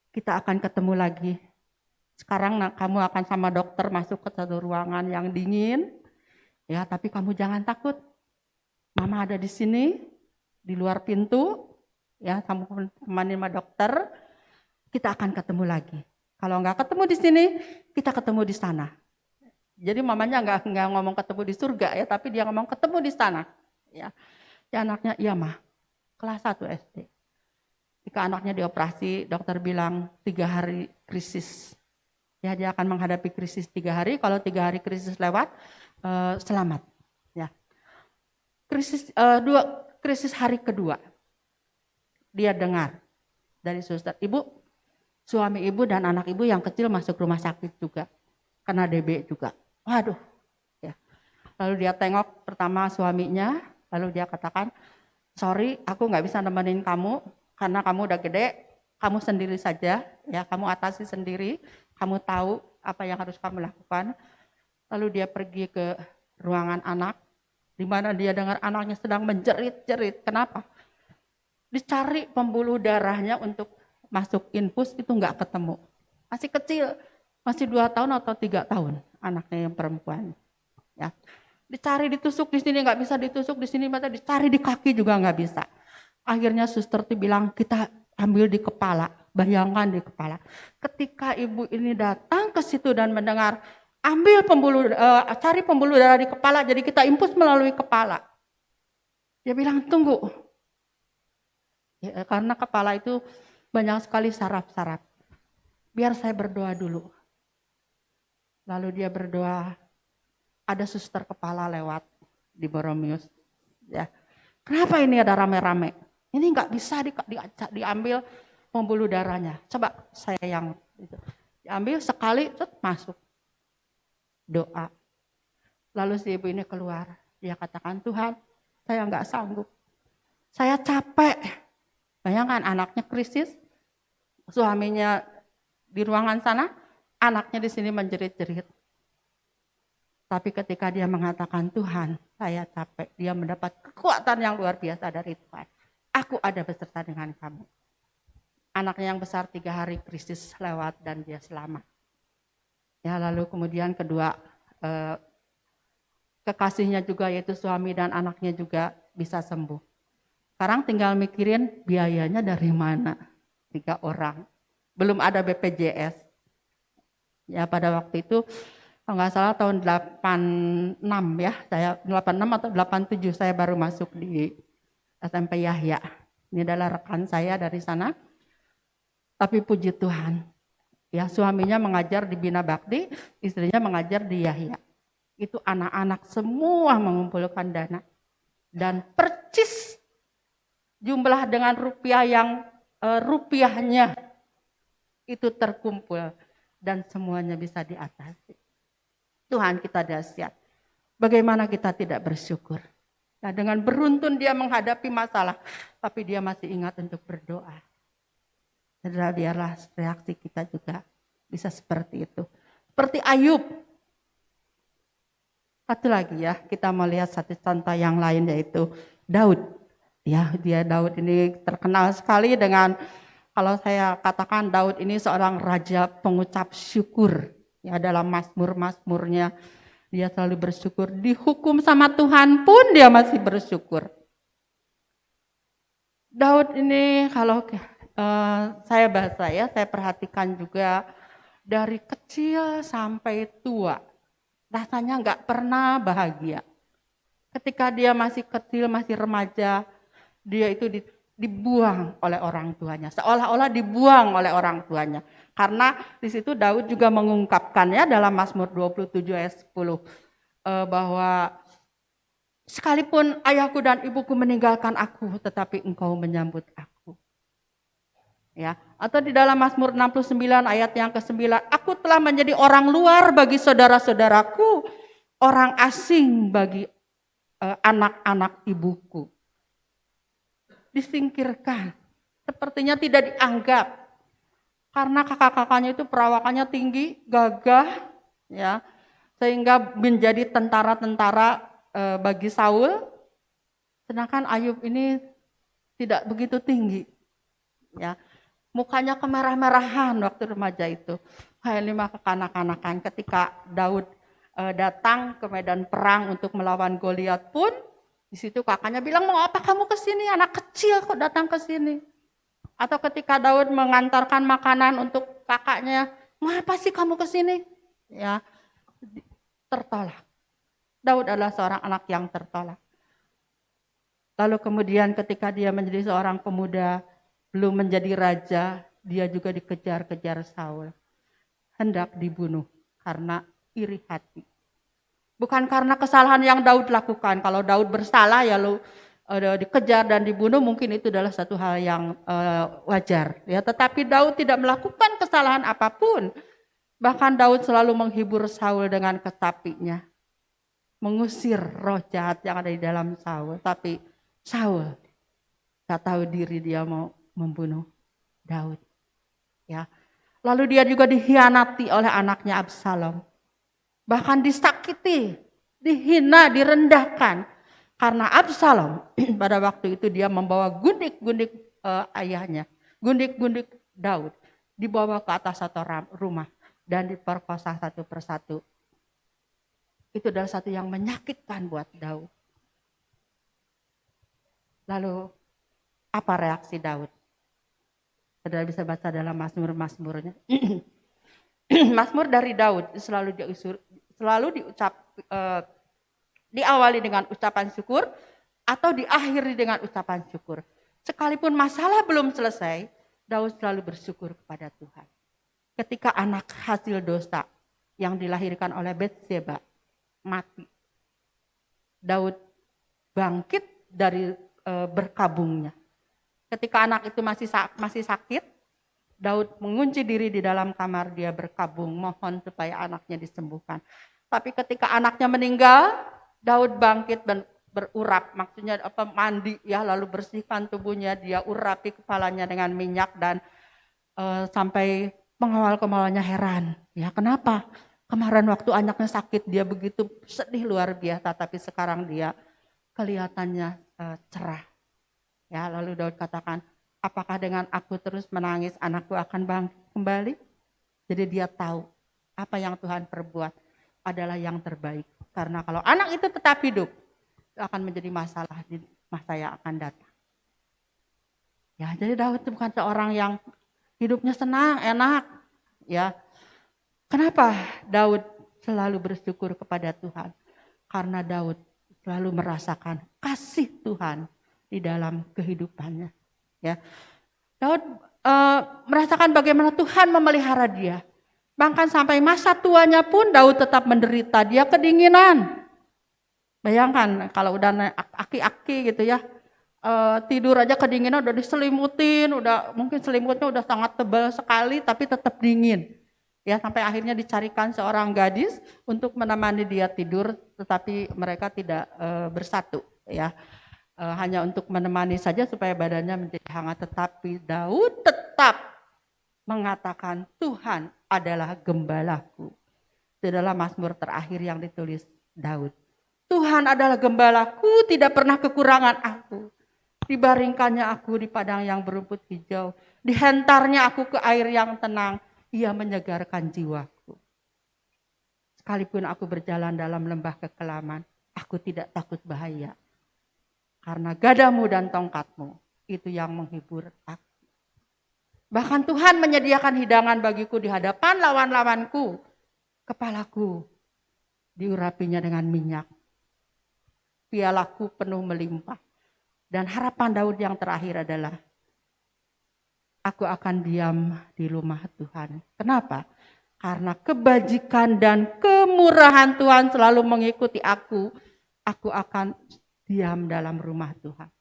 S4: kita akan ketemu lagi. Sekarang kamu akan sama dokter masuk ke satu ruangan yang dingin, ya, tapi kamu jangan takut. Mama ada di sini, di luar pintu, ya, kamu temani sama dokter, kita akan ketemu lagi. Kalau nggak ketemu di sini, kita ketemu di sana. Jadi mamanya nggak ngomong ketemu di surga, ya, tapi dia ngomong ketemu di sana. Ya, anaknya, iya mah, kelas 1 SD. Ketika anaknya dioperasi, dokter bilang 3 hari krisis. Ya, dia akan menghadapi krisis 3 hari. Kalau 3 hari krisis lewat, selamat. Ya, krisis hari kedua, dia dengar dari suster, ibu, suami ibu dan anak ibu yang kecil masuk rumah sakit juga, kena DB juga. Waduh, ya. Lalu dia tengok pertama suaminya, lalu dia katakan, sorry, aku nggak bisa nemenin kamu karena kamu udah gede, kamu sendiri saja, ya, kamu atasi sendiri, kamu tahu apa yang harus kamu lakukan. Lalu dia pergi ke ruangan anak, di mana dia dengar anaknya sedang menjerit-jerit. Kenapa? Dicari pembuluh darahnya untuk masuk infus, itu nggak ketemu. Masih kecil, masih 2 tahun atau 3 tahun anaknya yang perempuan. Ya, dicari, ditusuk di sini nggak bisa, ditusuk di sini, dicari di kaki juga nggak bisa. Akhirnya suster itu bilang, kita ambil di kepala, bayangkan di kepala. Ketika ibu ini datang ke situ dan mendengar, cari pembuluh darah di kepala, jadi kita infus melalui kepala. Dia bilang, tunggu. Ya, karena kepala itu banyak sekali saraf-saraf. Biar saya berdoa dulu. Lalu dia berdoa, ada suster kepala lewat di Boromius. Ya, kenapa ini ada rame-rame? Ini nggak bisa diambil pembuluh darahnya. Coba saya yang itu. Diambil sekali, masuk. Doa. Lalu si ibu ini keluar. Dia katakan, Tuhan, saya nggak sanggup. Saya capek. Bayangkan anaknya krisis, suaminya di ruangan sana, anaknya di sini menjerit-jerit. Tapi ketika dia mengatakan, Tuhan, saya capek, dia mendapat kekuatan yang luar biasa dari Tuhan. Aku ada beserta dengan kamu. Anaknya yang besar 3 hari krisis lewat dan dia selamat. Ya, lalu kemudian kedua, kekasihnya juga, yaitu suami dan anaknya juga bisa sembuh. Sekarang tinggal mikirin biayanya dari mana. 3 orang. Belum ada BPJS. Ya, pada waktu itu, kalau nggak salah tahun 86 ya, saya 86 atau 87 saya baru masuk di SMP Yahya. Ini adalah rekan saya dari sana. Tapi puji Tuhan, ya, suaminya mengajar di Bina Bakti, istrinya mengajar di Yahya. Itu anak-anak semua mengumpulkan dana. Dan percis jumlah dengan rupiah yang rupiahnya itu terkumpul dan semuanya bisa diatasi. Tuhan kita dahsyat. Bagaimana kita tidak bersyukur? Nah, dengan beruntun dia menghadapi masalah, tapi dia masih ingat untuk berdoa. Saudara, biarlah reaksi kita juga bisa seperti itu. Seperti Ayub. Satu lagi ya, kita melihat satu contoh yang lain yaitu Daud. Ya, Daud ini terkenal sekali dengan, kalau saya katakan Daud ini seorang raja pengucap syukur. Ya, dalam mazmur-mazmurnya dia selalu bersyukur. Dihukum sama Tuhan pun dia masih bersyukur. Daud ini kalau saya baca ya, saya perhatikan juga dari kecil sampai tua. Rasanya nggak pernah bahagia. Ketika dia masih kecil, masih remaja, dia itu dibuang oleh orang tuanya. Seolah-olah dibuang oleh orang tuanya. Karena di situ Daud juga mengungkapkannya dalam Mazmur 27 ayat 10. Bahwa sekalipun ayahku dan ibuku meninggalkan aku, tetapi engkau menyambut aku. Ya, atau di dalam Mazmur 69 ayat yang ke-9, aku telah menjadi orang luar bagi saudara-saudaraku, orang asing bagi anak-anak ibuku. Disingkirkan, sepertinya tidak dianggap, karena kakak-kakaknya itu perawakannya tinggi, gagah, ya, sehingga menjadi tentara-tentara bagi Saul, sedangkan Ayub ini tidak begitu tinggi, ya. Mukanya kemerah-merahan waktu remaja itu. Lima kekanak-kanakan ketika Daud datang ke medan perang untuk melawan Goliat pun, di situ kakaknya bilang, mau apa kamu ke sini? Anak kecil kok datang ke sini. Atau ketika Daud mengantarkan makanan untuk kakaknya, mau apa sih kamu ke sini? Ya, tertolak. Daud adalah seorang anak yang tertolak. Lalu kemudian ketika dia menjadi seorang pemuda, belum menjadi raja, dia juga dikejar-kejar Saul. Hendak dibunuh karena iri hati. Bukan karena kesalahan yang Daud lakukan. Kalau Daud bersalah ya lo dikejar dan dibunuh, mungkin itu adalah satu hal yang wajar. Ya, tetapi Daud tidak melakukan kesalahan apapun. Bahkan Daud selalu menghibur Saul dengan kecapinya. Mengusir roh jahat yang ada di dalam Saul. Tapi Saul tak tahu diri dia mau membunuh Daud. Ya. Lalu dia juga dikhianati oleh anaknya Absalom. Bahkan disakiti, dihina, direndahkan. Karena Absalom pada waktu itu dia membawa gundik-gundik ayahnya. Gundik-gundik Daud. Dibawa ke atas satu rumah. Dan diperkosa satu persatu. Itu adalah satu yang menyakitkan buat Daud. Lalu apa reaksi Daud? Saudara bisa baca dalam Mazmur-Mazmurnya. Mazmur dari Daud selalu diawali dengan ucapan syukur atau diakhiri dengan ucapan syukur. Sekalipun masalah belum selesai, Daud selalu bersyukur kepada Tuhan. Ketika anak hasil dosa yang dilahirkan oleh Betseba mati, Daud bangkit dari berkabungnya. Ketika anak itu masih sakit, Daud mengunci diri di dalam kamar, dia berkabung, mohon supaya anaknya disembuhkan. Tapi ketika anaknya meninggal, Daud bangkit dan berurap, maksudnya mandi ya, lalu bersihkan tubuhnya, dia urapi kepalanya dengan minyak dan sampai pengawal-pengawalnya heran. Ya, kenapa? Kemarin waktu anaknya sakit dia begitu sedih luar biasa, tapi sekarang dia kelihatannya cerah. Ya, lalu Daud katakan, apakah dengan aku terus menangis anakku akan bangkit kembali? Jadi dia tahu apa yang Tuhan perbuat adalah yang terbaik. Karena kalau anak itu tetap hidup, itu akan menjadi masalah di masa yang akan datang. Ya, jadi Daud itu bukan seorang yang hidupnya senang, enak. Ya, kenapa Daud selalu bersyukur kepada Tuhan? Karena Daud selalu merasakan kasih Tuhan di dalam kehidupannya. Ya, Daud merasakan bagaimana Tuhan memelihara dia. Bahkan sampai masa tuanya pun Daud tetap menderita. Dia kedinginan. Bayangkan kalau udah aki-aki gitu ya, tidur aja kedinginan, udah diselimutin, udah mungkin selimutnya udah sangat tebal sekali, tapi tetap dingin. Ya, sampai akhirnya dicarikan seorang gadis untuk menemani dia tidur, tetapi mereka tidak bersatu. ya. Hanya untuk menemani saja supaya badannya menjadi hangat, tetapi Daud tetap mengatakan Tuhan adalah gembalaku. Itu adalah Mazmur terakhir yang ditulis Daud. Tuhan adalah gembalaku, tidak pernah kekurangan aku. Dibaringkannya aku di padang yang berumput hijau, dihentarnya aku ke air yang tenang, ia menyegarkan jiwaku. Sekalipun aku berjalan dalam lembah kekelaman, aku tidak takut bahaya. Karena gadamu dan tongkatmu, itu yang menghibur aku. Bahkan Tuhan menyediakan hidangan bagiku di hadapan lawan-lawanku. Kepalaku diurapinya dengan minyak. Pialaku penuh melimpah. Dan harapan Daud yang terakhir adalah, aku akan diam di rumah Tuhan. Kenapa? Karena kebajikan dan kemurahan Tuhan selalu mengikuti aku. Aku akan diam dalam rumah Tuhan.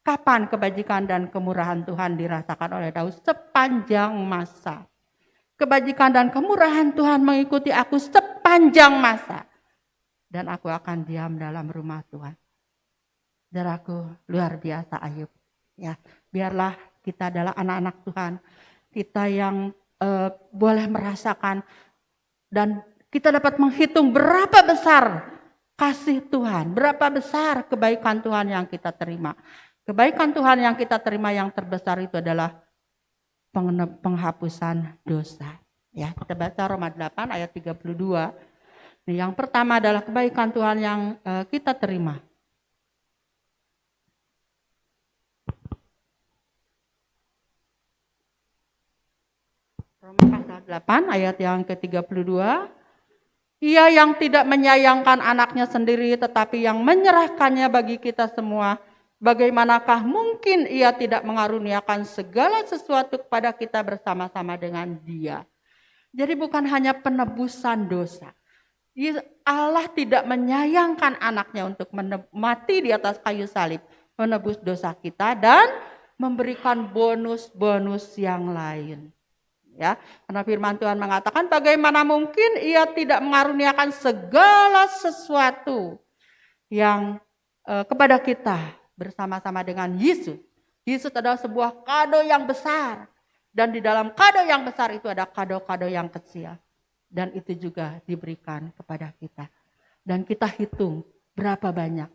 S4: Kapan kebajikan dan kemurahan Tuhan dirasakan oleh Daud? Sepanjang masa. Kebajikan dan kemurahan Tuhan mengikuti aku sepanjang masa. Dan aku akan diam dalam rumah Tuhan. Saudaraku, luar biasa Ayub. Ya, biarlah kita adalah anak-anak Tuhan. Kita yang boleh merasakan dan kita dapat menghitung berapa besar kasih Tuhan, berapa besar kebaikan Tuhan yang kita terima. Kebaikan Tuhan yang kita terima yang terbesar itu adalah penghapusan dosa. Ya, kita baca Roma 8 ayat 32. Yang pertama adalah kebaikan Tuhan yang kita terima. Roma pasal 8 ayat yang ke-32. Ia yang tidak menyayangkan anaknya sendiri tetapi yang menyerahkannya bagi kita semua. Bagaimanakah mungkin ia tidak mengaruniakan segala sesuatu kepada kita bersama-sama dengan dia. Jadi bukan hanya penebusan dosa. Allah tidak menyayangkan anaknya untuk mati di atas kayu salib. Menebus dosa kita dan memberikan bonus-bonus yang lain. Ya, karena firman Tuhan mengatakan bagaimana mungkin ia tidak mengaruniakan segala sesuatu yang kepada kita bersama-sama dengan Yesus. Yesus adalah sebuah kado yang besar. Dan di dalam kado yang besar itu ada kado-kado yang kecil. Dan itu juga diberikan kepada kita. Dan kita hitung berapa banyak.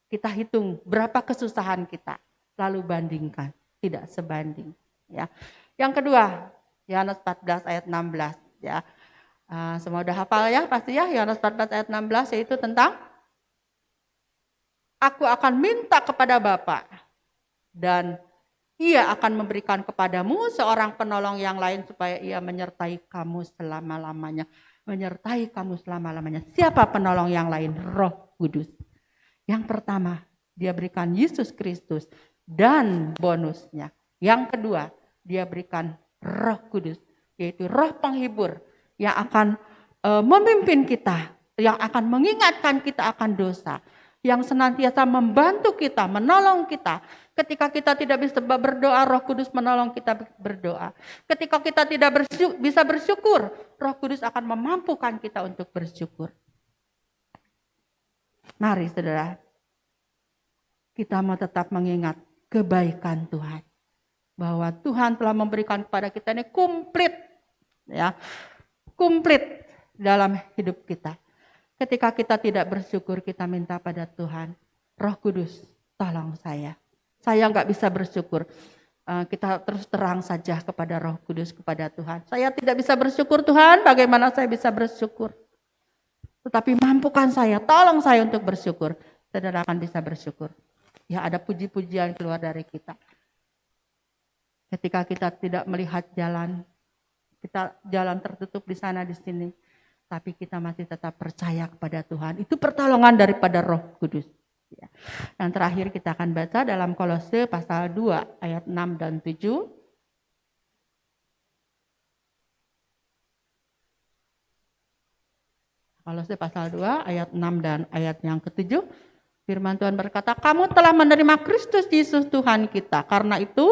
S4: Kita hitung berapa kesusahan kita. Lalu bandingkan. Tidak sebanding. Ya. Yang kedua, Yohanes 14 ayat 16. Ya. Semua udah hafal ya pasti ya. Yohanes 14 ayat 16 yaitu tentang aku akan minta kepada Bapa dan ia akan memberikan kepadamu seorang penolong yang lain supaya ia menyertai kamu selama-lamanya. Menyertai kamu selama-lamanya. Siapa penolong yang lain? Roh Kudus. Yang pertama, dia berikan Yesus Kristus dan bonusnya. Yang kedua, dia berikan Roh Kudus, yaitu Roh penghibur yang akan memimpin kita, yang akan mengingatkan kita akan dosa, yang senantiasa membantu kita, menolong kita. Ketika kita tidak bisa berdoa, Roh Kudus menolong kita berdoa. Ketika kita tidak bisa bersyukur, Roh Kudus akan memampukan kita untuk bersyukur. Mari saudara, kita mau tetap mengingat kebaikan Tuhan. Bahwa Tuhan telah memberikan kepada kita ini komplit. Ya, komplit dalam hidup kita. Ketika kita tidak bersyukur, kita minta pada Tuhan, Roh Kudus, tolong saya. Saya nggak bisa bersyukur. Kita terus terang saja kepada Roh Kudus, kepada Tuhan. Saya tidak bisa bersyukur Tuhan, bagaimana saya bisa bersyukur? Tetapi mampukan saya, tolong saya untuk bersyukur. Saudara akan bisa bersyukur. Ya, ada puji-pujian keluar dari kita. Ketika kita tidak melihat jalan, kita jalan tertutup di sana di sini, tapi kita masih tetap percaya kepada Tuhan. Itu pertolongan daripada Roh Kudus. Ya. Dan terakhir kita akan baca dalam Kolose pasal 2 ayat 6 dan 7. Kolose pasal 2 ayat 6 dan ayat yang ke-7. Firman Tuhan berkata, kamu telah menerima Kristus Yesus Tuhan kita. Karena itu,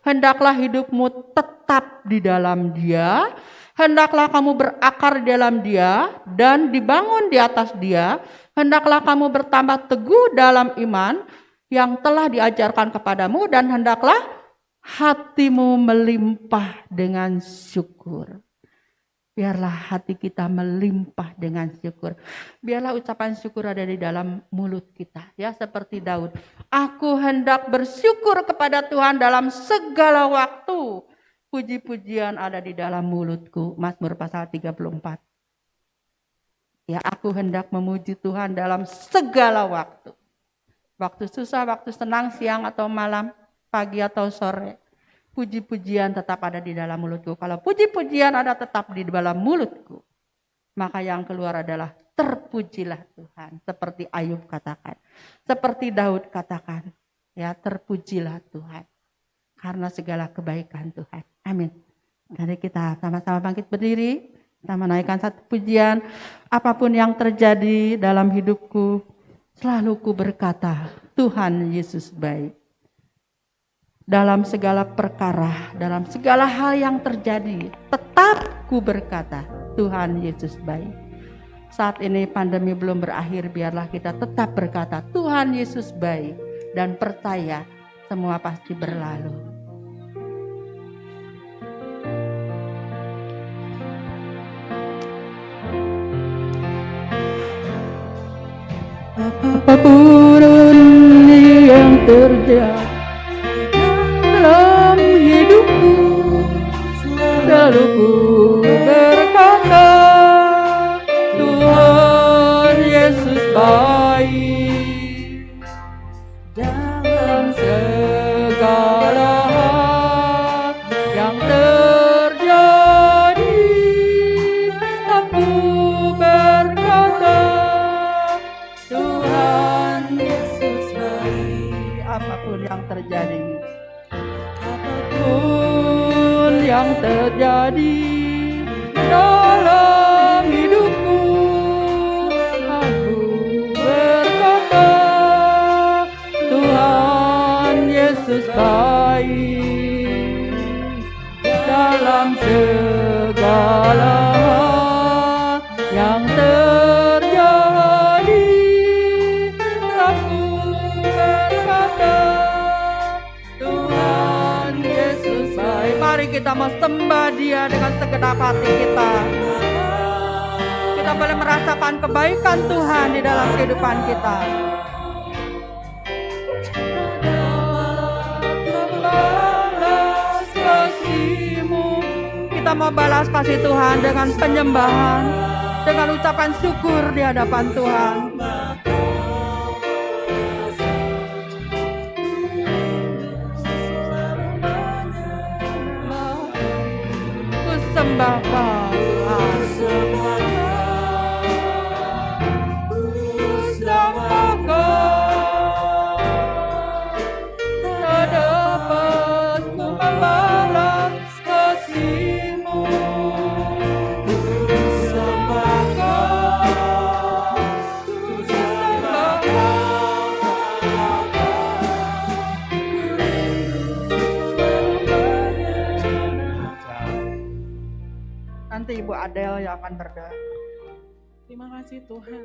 S4: hendaklah hidupmu tetap di dalam Dia, Hendaklah kamu berakar di dalam Dia dan dibangun di atas Dia. Hendaklah kamu bertambah teguh dalam iman yang telah diajarkan kepadamu, dan hendaklah hatimu melimpah dengan syukur. Biarlah hati kita melimpah dengan syukur. Biarlah ucapan syukur ada di dalam mulut kita. Ya, seperti Daud. Aku hendak bersyukur kepada Tuhan dalam segala waktu. Puji-pujian ada di dalam mulutku. Mazmur pasal 34. Ya, aku hendak memuji Tuhan dalam segala waktu. Waktu susah, waktu senang, siang atau malam, pagi atau sore. Puji-pujian tetap ada di dalam mulutku. Kalau puji-pujian ada tetap di dalam mulutku, maka yang keluar adalah terpujilah Tuhan. Seperti Ayub katakan. Seperti Daud katakan. Ya, terpujilah Tuhan. Karena segala kebaikan Tuhan. Amin. Jadi kita sama-sama bangkit berdiri. Kita menaikkan satu pujian. Apapun yang terjadi dalam hidupku, selalu ku berkata, Tuhan Yesus baik. Dalam segala perkara, dalam segala hal yang terjadi, tetap ku berkata, Tuhan Yesus baik. Saat ini pandemi belum berakhir, biarlah kita tetap berkata, Tuhan Yesus baik. Dan percaya semua pasti berlalu. Apapun yang terjadi dalam hidupku, selalu ku berkata, Tuhan Yesus baik. Dalam segala hal yang terjadi, aku berkata, Tuhan Yesus baik. Apapun yang terjadi, apapun yang terjadi dalam hidupku, aku berkata, Tuhan Yesus baik. Dalam segala hal yang terjadi, aku berkata, Tuhan Yesus baik. Mari kita mau sembah Dia dengan segenap hati kita. Kita boleh merasakan kebaikan Tuhan di dalam kehidupan kita. Balas kasih-Mu. Kita mau balas kasih Tuhan dengan penyembahan, dengan ucapan syukur di hadapan Tuhan. Ku sembah Kau Tuhan. Ku sembah Kau. Tak dapat ku membalas kasih-Mu. Ku sembah Kau. Ku sembah Kau. Ku rindu selamanya. Nanti Ibu Adele yang akan berdoa.
S5: Terima kasih Tuhan.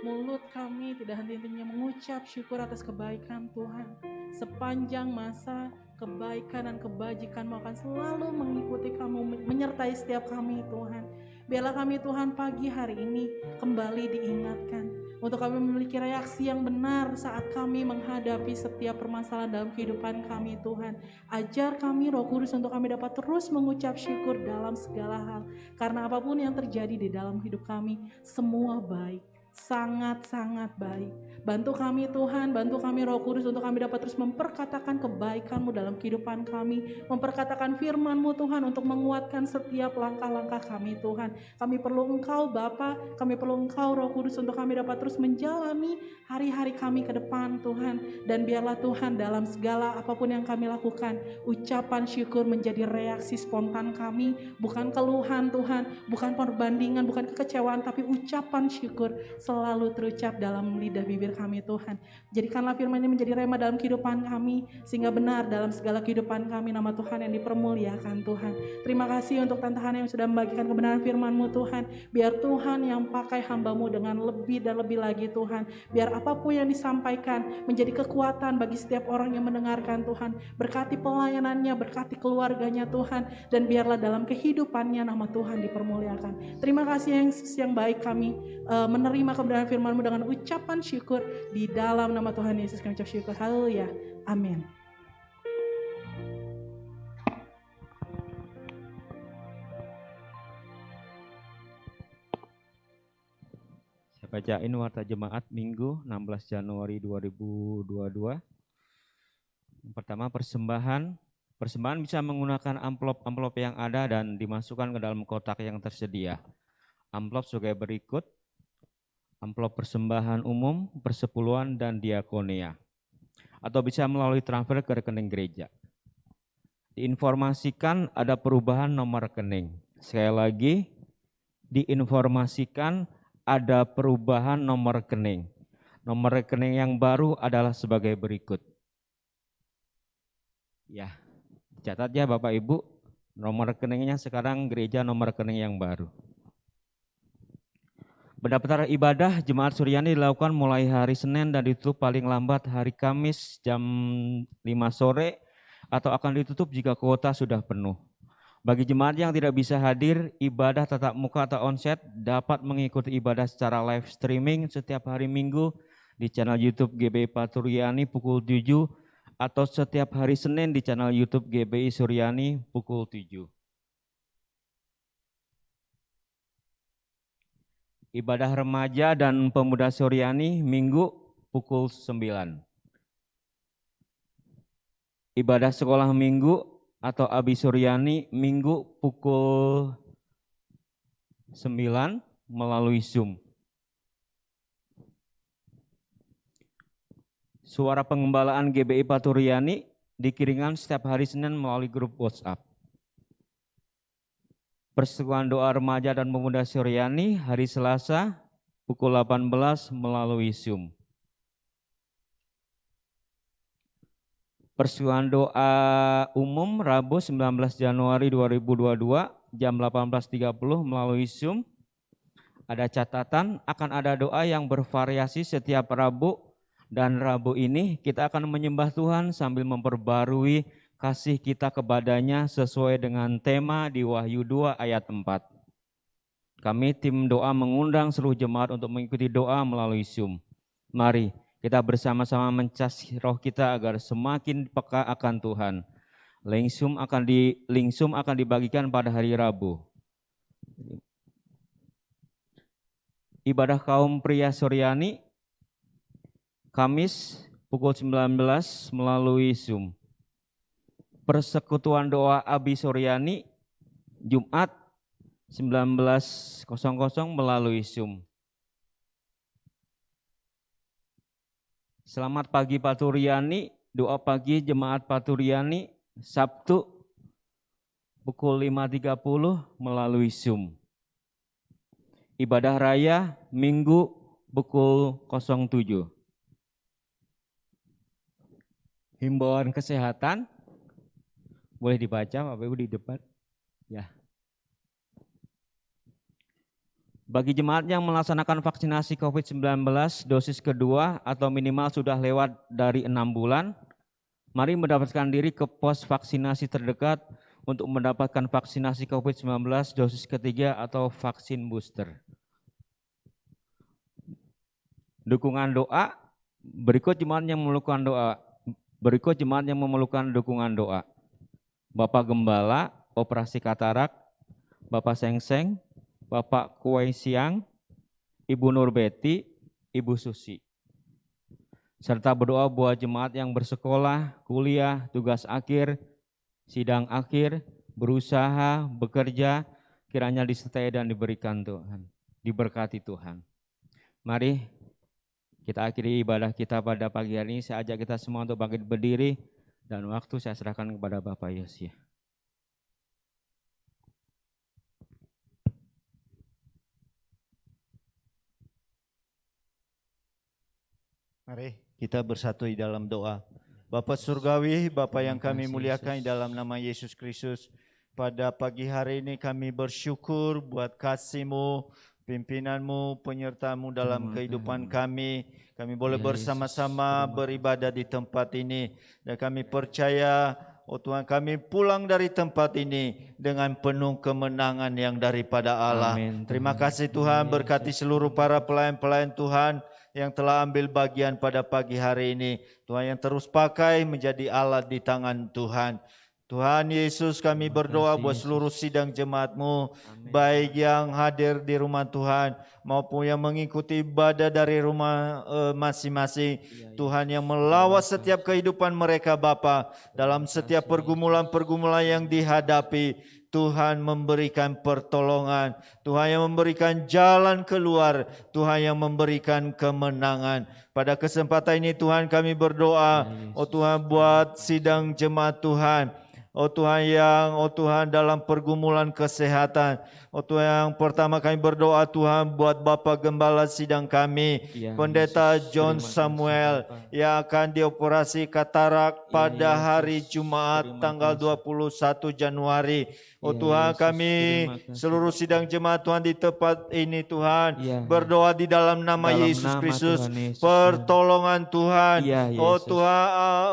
S5: Mulut kami tidak henti-hentinya mengucap syukur atas kebaikan Tuhan. Sepanjang masa kebaikan dan kebajikan-Mu akan selalu mengikuti kami, menyertai setiap kami Tuhan. Biarlah kami Tuhan pagi hari ini kembali diingatkan untuk kami memiliki reaksi yang benar saat kami menghadapi setiap permasalahan dalam kehidupan kami Tuhan. Ajar kami Roh Kudus untuk kami dapat terus mengucap syukur dalam segala hal. Karena apapun yang terjadi di dalam hidup kami, semua baik. Sangat-sangat baik. Bantu kami Tuhan, bantu kami Roh Kudus untuk kami dapat terus memperkatakan kebaikan-Mu dalam kehidupan kami, memperkatakan firman-Mu Tuhan untuk menguatkan setiap langkah-langkah kami Tuhan. Kami perlu Engkau Bapa, kami perlu Engkau Roh Kudus untuk kami dapat terus menjalani hari-hari kami ke depan Tuhan. Dan biarlah Tuhan dalam segala apapun yang kami lakukan, ucapan syukur menjadi reaksi spontan kami, bukan keluhan Tuhan, bukan perbandingan, bukan kekecewaan, tapi ucapan syukur selalu terucap dalam lidah bibir diri kami Tuhan. Jadikanlah firman ini menjadi rema dalam kehidupan kami, sehingga benar dalam segala kehidupan kami nama Tuhan yang dipermuliakan Tuhan. Terima kasih untuk Tante Hana yang sudah membagikan kebenaran firman-Mu Tuhan. Biar Tuhan yang pakai hamba-Mu dengan lebih dan lebih lagi Tuhan. Biar apapun yang disampaikan menjadi kekuatan bagi setiap orang yang mendengarkan Tuhan. Berkati pelayanannya, berkati keluarganya Tuhan. Dan biarlah dalam kehidupannya nama Tuhan dipermuliakan. Terima kasih yang baik kami menerima kebenaran firman-Mu dengan ucapan syukur. Di dalam nama Tuhan Yesus kami ucap syukur. Haleluya. Amin.
S2: Saya bacain warta jemaat Minggu 16 Januari 2022. Yang pertama persembahan. Persembahan bisa menggunakan amplop-amplop yang ada dan dimasukkan ke dalam kotak yang tersedia. Amplop sebagai berikut. Amplop persembahan umum, persepuluhan, dan diakonia. Atau bisa melalui transfer ke rekening gereja. Diinformasikan ada perubahan nomor rekening. Sekali lagi, diinformasikan ada perubahan nomor rekening. Nomor rekening yang baru adalah sebagai berikut. Ya, catat ya Bapak Ibu, nomor rekeningnya sekarang gereja nomor rekening yang baru. Pendaftaran ibadah Jemaat Suryani dilakukan mulai hari Senin dan ditutup paling lambat hari Kamis jam 5 sore atau akan ditutup jika kuota sudah penuh. Bagi jemaat yang tidak bisa hadir, ibadah tatap muka atau onsite dapat mengikuti ibadah secara live streaming setiap hari Minggu di channel YouTube GBI Paturyani pukul 7 atau setiap hari Senin di channel YouTube GBI Suryani pukul 7. Ibadah remaja dan pemuda Suryani Minggu pukul 9. Ibadah sekolah Minggu atau Abi Suryani Minggu pukul 9 melalui Zoom. Suara pengembalaan GBI Paturyani dikirimkan setiap hari Senin melalui grup WhatsApp. Persekutuan doa remaja dan pemuda Suryani hari Selasa pukul 18 melalui Zoom. Persekutuan doa umum Rabu 19 Januari 2022 jam 18.30 melalui Zoom. Ada catatan akan ada doa yang bervariasi setiap Rabu dan Rabu ini kita akan menyembah Tuhan sambil memperbarui kasih kita kepadanya sesuai dengan tema di Wahyu 2 ayat 4. Kami tim doa mengundang seluruh jemaat untuk mengikuti doa melalui Zoom. Mari kita bersama-sama mencas roh kita agar semakin peka akan Tuhan. Link Zoom akan dibagikan pada hari Rabu. Ibadah kaum pria Suryani Kamis pukul 19 melalui Zoom. Persekutuan doa Abi Suryani Jumat 19.00 melalui Zoom. Selamat pagi Paturyani, doa pagi Jemaat Paturyani Sabtu pukul 5.30 melalui Zoom. Ibadah raya Minggu pukul 07. Himbauan kesehatan boleh dibaca Bapak Ibu di depan. Ya. Bagi jemaat yang melaksanakan vaksinasi COVID-19 dosis kedua atau minimal sudah lewat dari 6 bulan, mari mendaftarkan diri ke pos vaksinasi terdekat untuk mendapatkan vaksinasi COVID-19 dosis ketiga atau vaksin booster. Dukungan doa, berikut jemaat yang memerlukan dukungan doa. Bapak Gembala, Operasi Katarak, Bapak Sengseng, Bapak Kuai Siang, Ibu Nurbeti, Ibu Susi. Serta berdoa buat jemaat yang bersekolah, kuliah, tugas akhir, sidang akhir, berusaha, bekerja, kiranya disertai dan diberikan Tuhan, diberkati Tuhan. Mari kita akhiri ibadah kita pada pagi hari ini. Saya ajak kita semua untuk bangkit berdiri dan waktu saya serahkan kepada Bapak Yosia.
S3: Mari kita bersatu di dalam doa. Bapa Surgawi, Bapa yang kami muliakan di dalam nama Yesus Kristus. Pada pagi hari ini kami bersyukur buat kasih-Mu, pimpinan-Mu, penyertaan-Mu dalam kehidupan kami. Kami boleh bersama-sama beribadah di tempat ini. Dan kami percaya, oh Tuhan, kami pulang dari tempat ini dengan penuh kemenangan yang daripada Allah.
S2: Amin, Tuhan.
S3: Terima kasih Tuhan, berkati seluruh para pelayan-pelayan Tuhan yang telah ambil bagian pada pagi hari ini. Tuhan yang terus pakai menjadi alat di tangan Tuhan. Tuhan Yesus, kami berdoa buat seluruh sidang jemaat-Mu, baik yang hadir di rumah Tuhan maupun yang mengikuti ibadah dari rumah masing-masing. Tuhan yang melawat setiap kehidupan mereka Bapa, dalam setiap pergumulan-pergumulan yang dihadapi. Tuhan memberikan pertolongan, Tuhan yang memberikan jalan keluar, Tuhan yang memberikan kemenangan. Pada kesempatan ini Tuhan kami berdoa, oh Tuhan buat sidang jemaat Tuhan. Oh Tuhan dalam pergumulan kesehatan. Oh Tuhan, yang pertama kami berdoa Tuhan buat Bapak Gembala sidang kami, Pendeta John Samuel yang akan dioperasi katarak pada hari Jumat tanggal 21 Januari. Oh Tuhan, kami seluruh sidang jemaat Tuhan di tempat ini Tuhan berdoa di dalam nama Yesus Kristus, pertolongan Tuhan. Oh Tuhan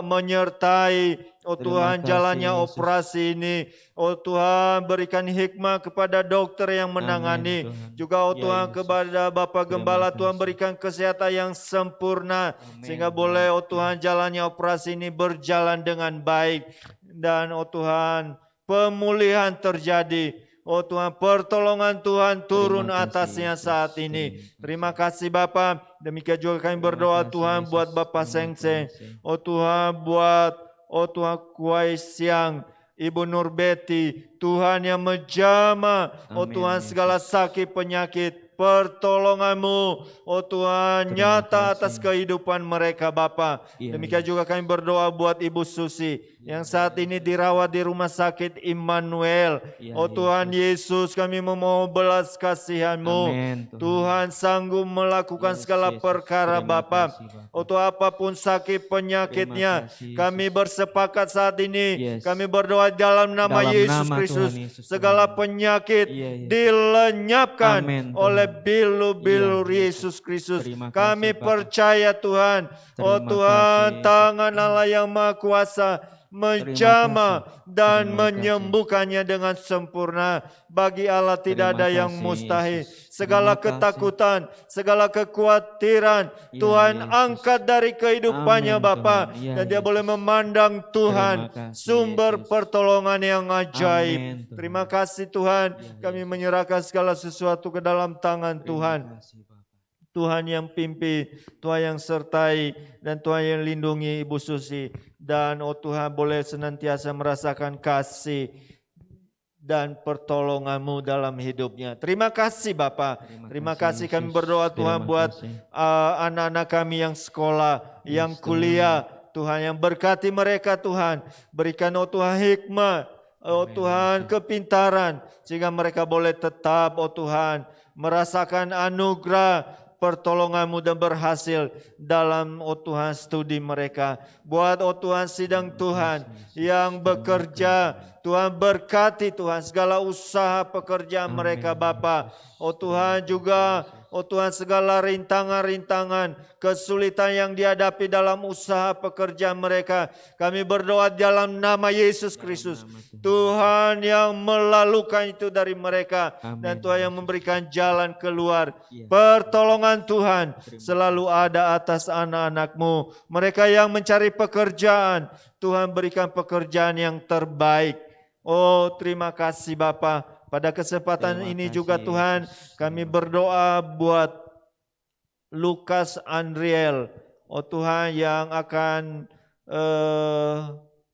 S3: menyertai, oh Tuhan, jalannya operasi ini. Oh Tuhan, berikan hikmah kepada dokter yang menangani. Juga oh Tuhan, kepada Bapak Gembala Tuhan berikan kesehatan yang sempurna. Sehingga boleh oh Tuhan, jalannya operasi ini berjalan dengan baik. Dan oh Tuhan, pemulihan terjadi. Oh Tuhan, pertolongan Tuhan turun atasnya saat ini. Terima kasih Bapa. Demikian juga kami berdoa Tuhan buat Bapak Seng-Seng. Oh Tuhan, buat oh Tuhan Kuai Siang, Ibu Nurbeti, Tuhan yang menjama, oh Tuhan segala sakit penyakit, pertolongan-Mu, oh Tuhan nyata atas kehidupan mereka Bapa. Demikian juga kami berdoa buat Ibu Susi yang saat ini dirawat di rumah sakit Immanuel. Oh Tuhan Yesus, kami memohon belas kasihan-Mu. Tuhan sanggup melakukan segala perkara Bapa. Oh Tuhan, apapun sakit penyakitnya, kami bersepakat saat ini, kami berdoa dalam nama Yesus Kristus, segala penyakit dilenyapkan oleh bilu-bilu Yesus Kristus. Kami percaya Tuhan, oh Tuhan, tangan Allah yang Maha Kuasa menjamah dan menyembuhkannya dengan sempurna. Bagi Allah tidak ada yang mustahil. Segala ketakutan, segala kekhawatiran, Tuhan angkat dari kehidupannya Bapa, dan dia boleh memandang Tuhan, sumber pertolongan yang ajaib. Terima kasih Tuhan, kami menyerahkan segala sesuatu ke dalam tangan Tuhan. Tuhan yang pimpin, Tuhan yang sertai, dan Tuhan yang lindungi Ibu Susi. Dan oh Tuhan, boleh senantiasa merasakan kasih dan pertolongan-Mu dalam hidupnya. Terima kasih Bapa. Terima kasih kami berdoa Tuhan buat anak-anak kami yang sekolah, yang kuliah. Tuhan yang berkati mereka Tuhan. Berikan oh Tuhan hikmah, oh Tuhan kepintaran, sehingga mereka boleh tetap oh Tuhan merasakan anugerah pertolongan-Mu dan berhasil dalam oh Tuhan studi mereka. Buat oh Tuhan sidang Tuhan yang bekerja, Tuhan berkati Tuhan segala usaha pekerjaan mereka Bapa. Oh Tuhan juga oh Tuhan segala rintangan-rintangan, kesulitan yang dihadapi dalam usaha pekerjaan mereka, kami berdoa dalam nama Yesus Kristus. Tuhan yang melalukan itu dari mereka, dan Tuhan yang memberikan jalan keluar. Pertolongan Tuhan selalu ada atas anak-anak-Mu. Mereka yang mencari pekerjaan, Tuhan berikan pekerjaan yang terbaik. Oh terima kasih Bapa. Pada kesempatan ini juga Tuhan, kami berdoa buat Lukas Andriel, oh Tuhan yang akan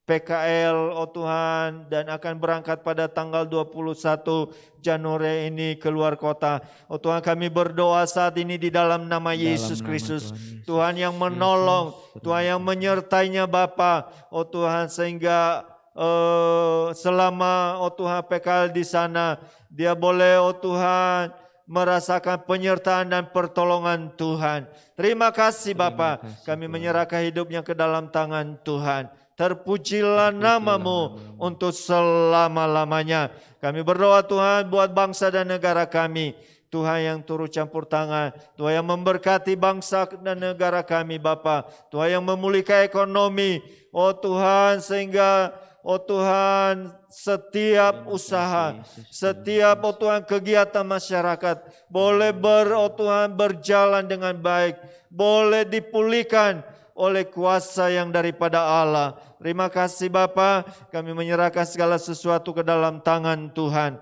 S3: PKL, oh Tuhan, dan akan berangkat pada tanggal 21 Januari ini keluar kota. Oh Tuhan, kami berdoa saat ini di dalam nama Yesus Kristus. Tuhan yang menolong, Tuhan yang menyertainya Bapa, oh Tuhan, sehingga selama oh Tuhan PKL di sana, dia boleh oh Tuhan merasakan penyertaan dan pertolongan Tuhan. Terima kasih Bapa, kami menyerahkan hidupnya ke dalam tangan Tuhan. Terpujilah namamu untuk selama-lamanya. Kami berdoa Tuhan buat bangsa dan negara kami. Tuhan yang turut campur tangan, Tuhan yang memberkati bangsa dan negara kami Bapa. Tuhan yang memulihkan ekonomi, oh Tuhan, sehingga oh Tuhan, setiap usaha, setiap oh Tuhan kegiatan masyarakat boleh oh Tuhan berjalan dengan baik, boleh dipulihkan oleh kuasa yang daripada Allah. Terima kasih Bapa, kami menyerahkan segala sesuatu ke dalam tangan Tuhan.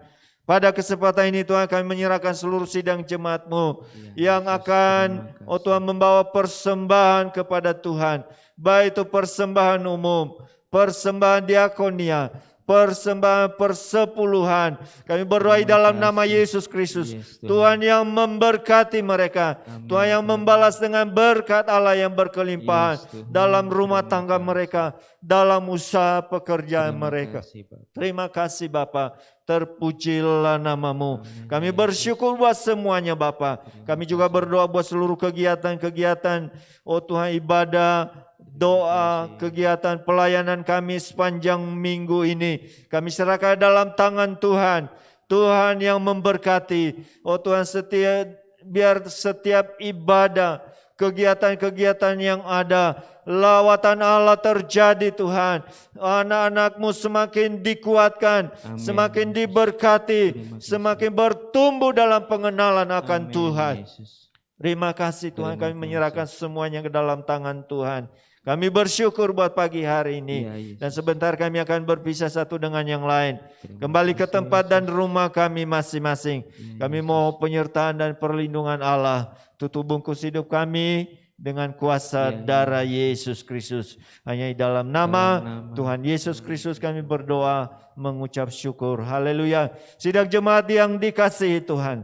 S3: Pada kesempatan ini Tuhan kami menyerahkan seluruh sidang jemaat-Mu yang akan oh Tuhan membawa persembahan kepada Tuhan. Baik itu persembahan umum, persembahan diakonia, persembahan persepuluhan. Kami berdoa di dalam nama Yesus Kristus. Tuhan yang memberkati mereka. Tuhan yang membalas dengan berkat Allah yang berkelimpahan dalam rumah tangga mereka, dalam usaha pekerjaan mereka. Terima kasih Bapa. Terpujilah namamu. Kami bersyukur buat semuanya Bapa. Kami juga berdoa buat seluruh kegiatan-kegiatan, oh Tuhan, ibadah, doa, kegiatan pelayanan kami sepanjang minggu ini. Kami serahkan dalam tangan Tuhan. Tuhan yang memberkati. Oh Tuhan, biar setiap ibadah, kegiatan-kegiatan yang ada, lawatan Allah terjadi Tuhan. Anak-anak-Mu semakin dikuatkan, semakin diberkati, semakin bertumbuh dalam pengenalan akan Tuhan. Terima kasih Tuhan, kami menyerahkan semuanya ke dalam tangan Tuhan. Kami bersyukur buat pagi hari ini. Dan sebentar kami akan berpisah satu dengan yang lain. Kembali ke tempat dan rumah kami masing-masing. Kami mohon penyertaan dan perlindungan Allah. Tutup bungkus hidup kami dengan kuasa darah Yesus Kristus. Hanya di dalam nama Tuhan Yesus Kristus kami berdoa, mengucap syukur. Haleluya. Sidang jemaat yang dikasihi Tuhan.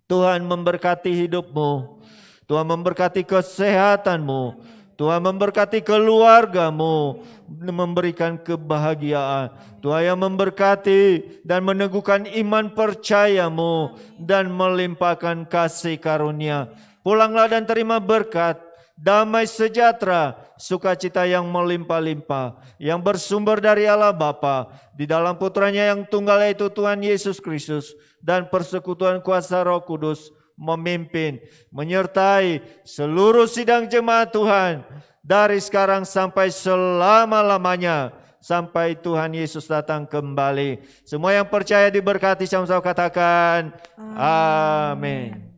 S3: Tuhan memberkati hidupmu. Tuhan memberkati kesehatanmu. Tuhan memberkati keluargamu, memberikan kebahagiaan. Tuhan yang memberkati dan meneguhkan iman percayamu dan melimpahkan kasih karunia. Pulanglah dan terima berkat, damai sejahtera, sukacita yang melimpah-limpah, yang bersumber dari Allah Bapa, di dalam putranya yang tunggal yaitu Tuhan Yesus Kristus, dan persekutuan kuasa Roh Kudus, memimpin, menyertai seluruh sidang jemaat Tuhan dari sekarang sampai selama-lamanya, sampai Tuhan Yesus datang kembali. Semua yang percaya diberkati, sama-sama katakan amin.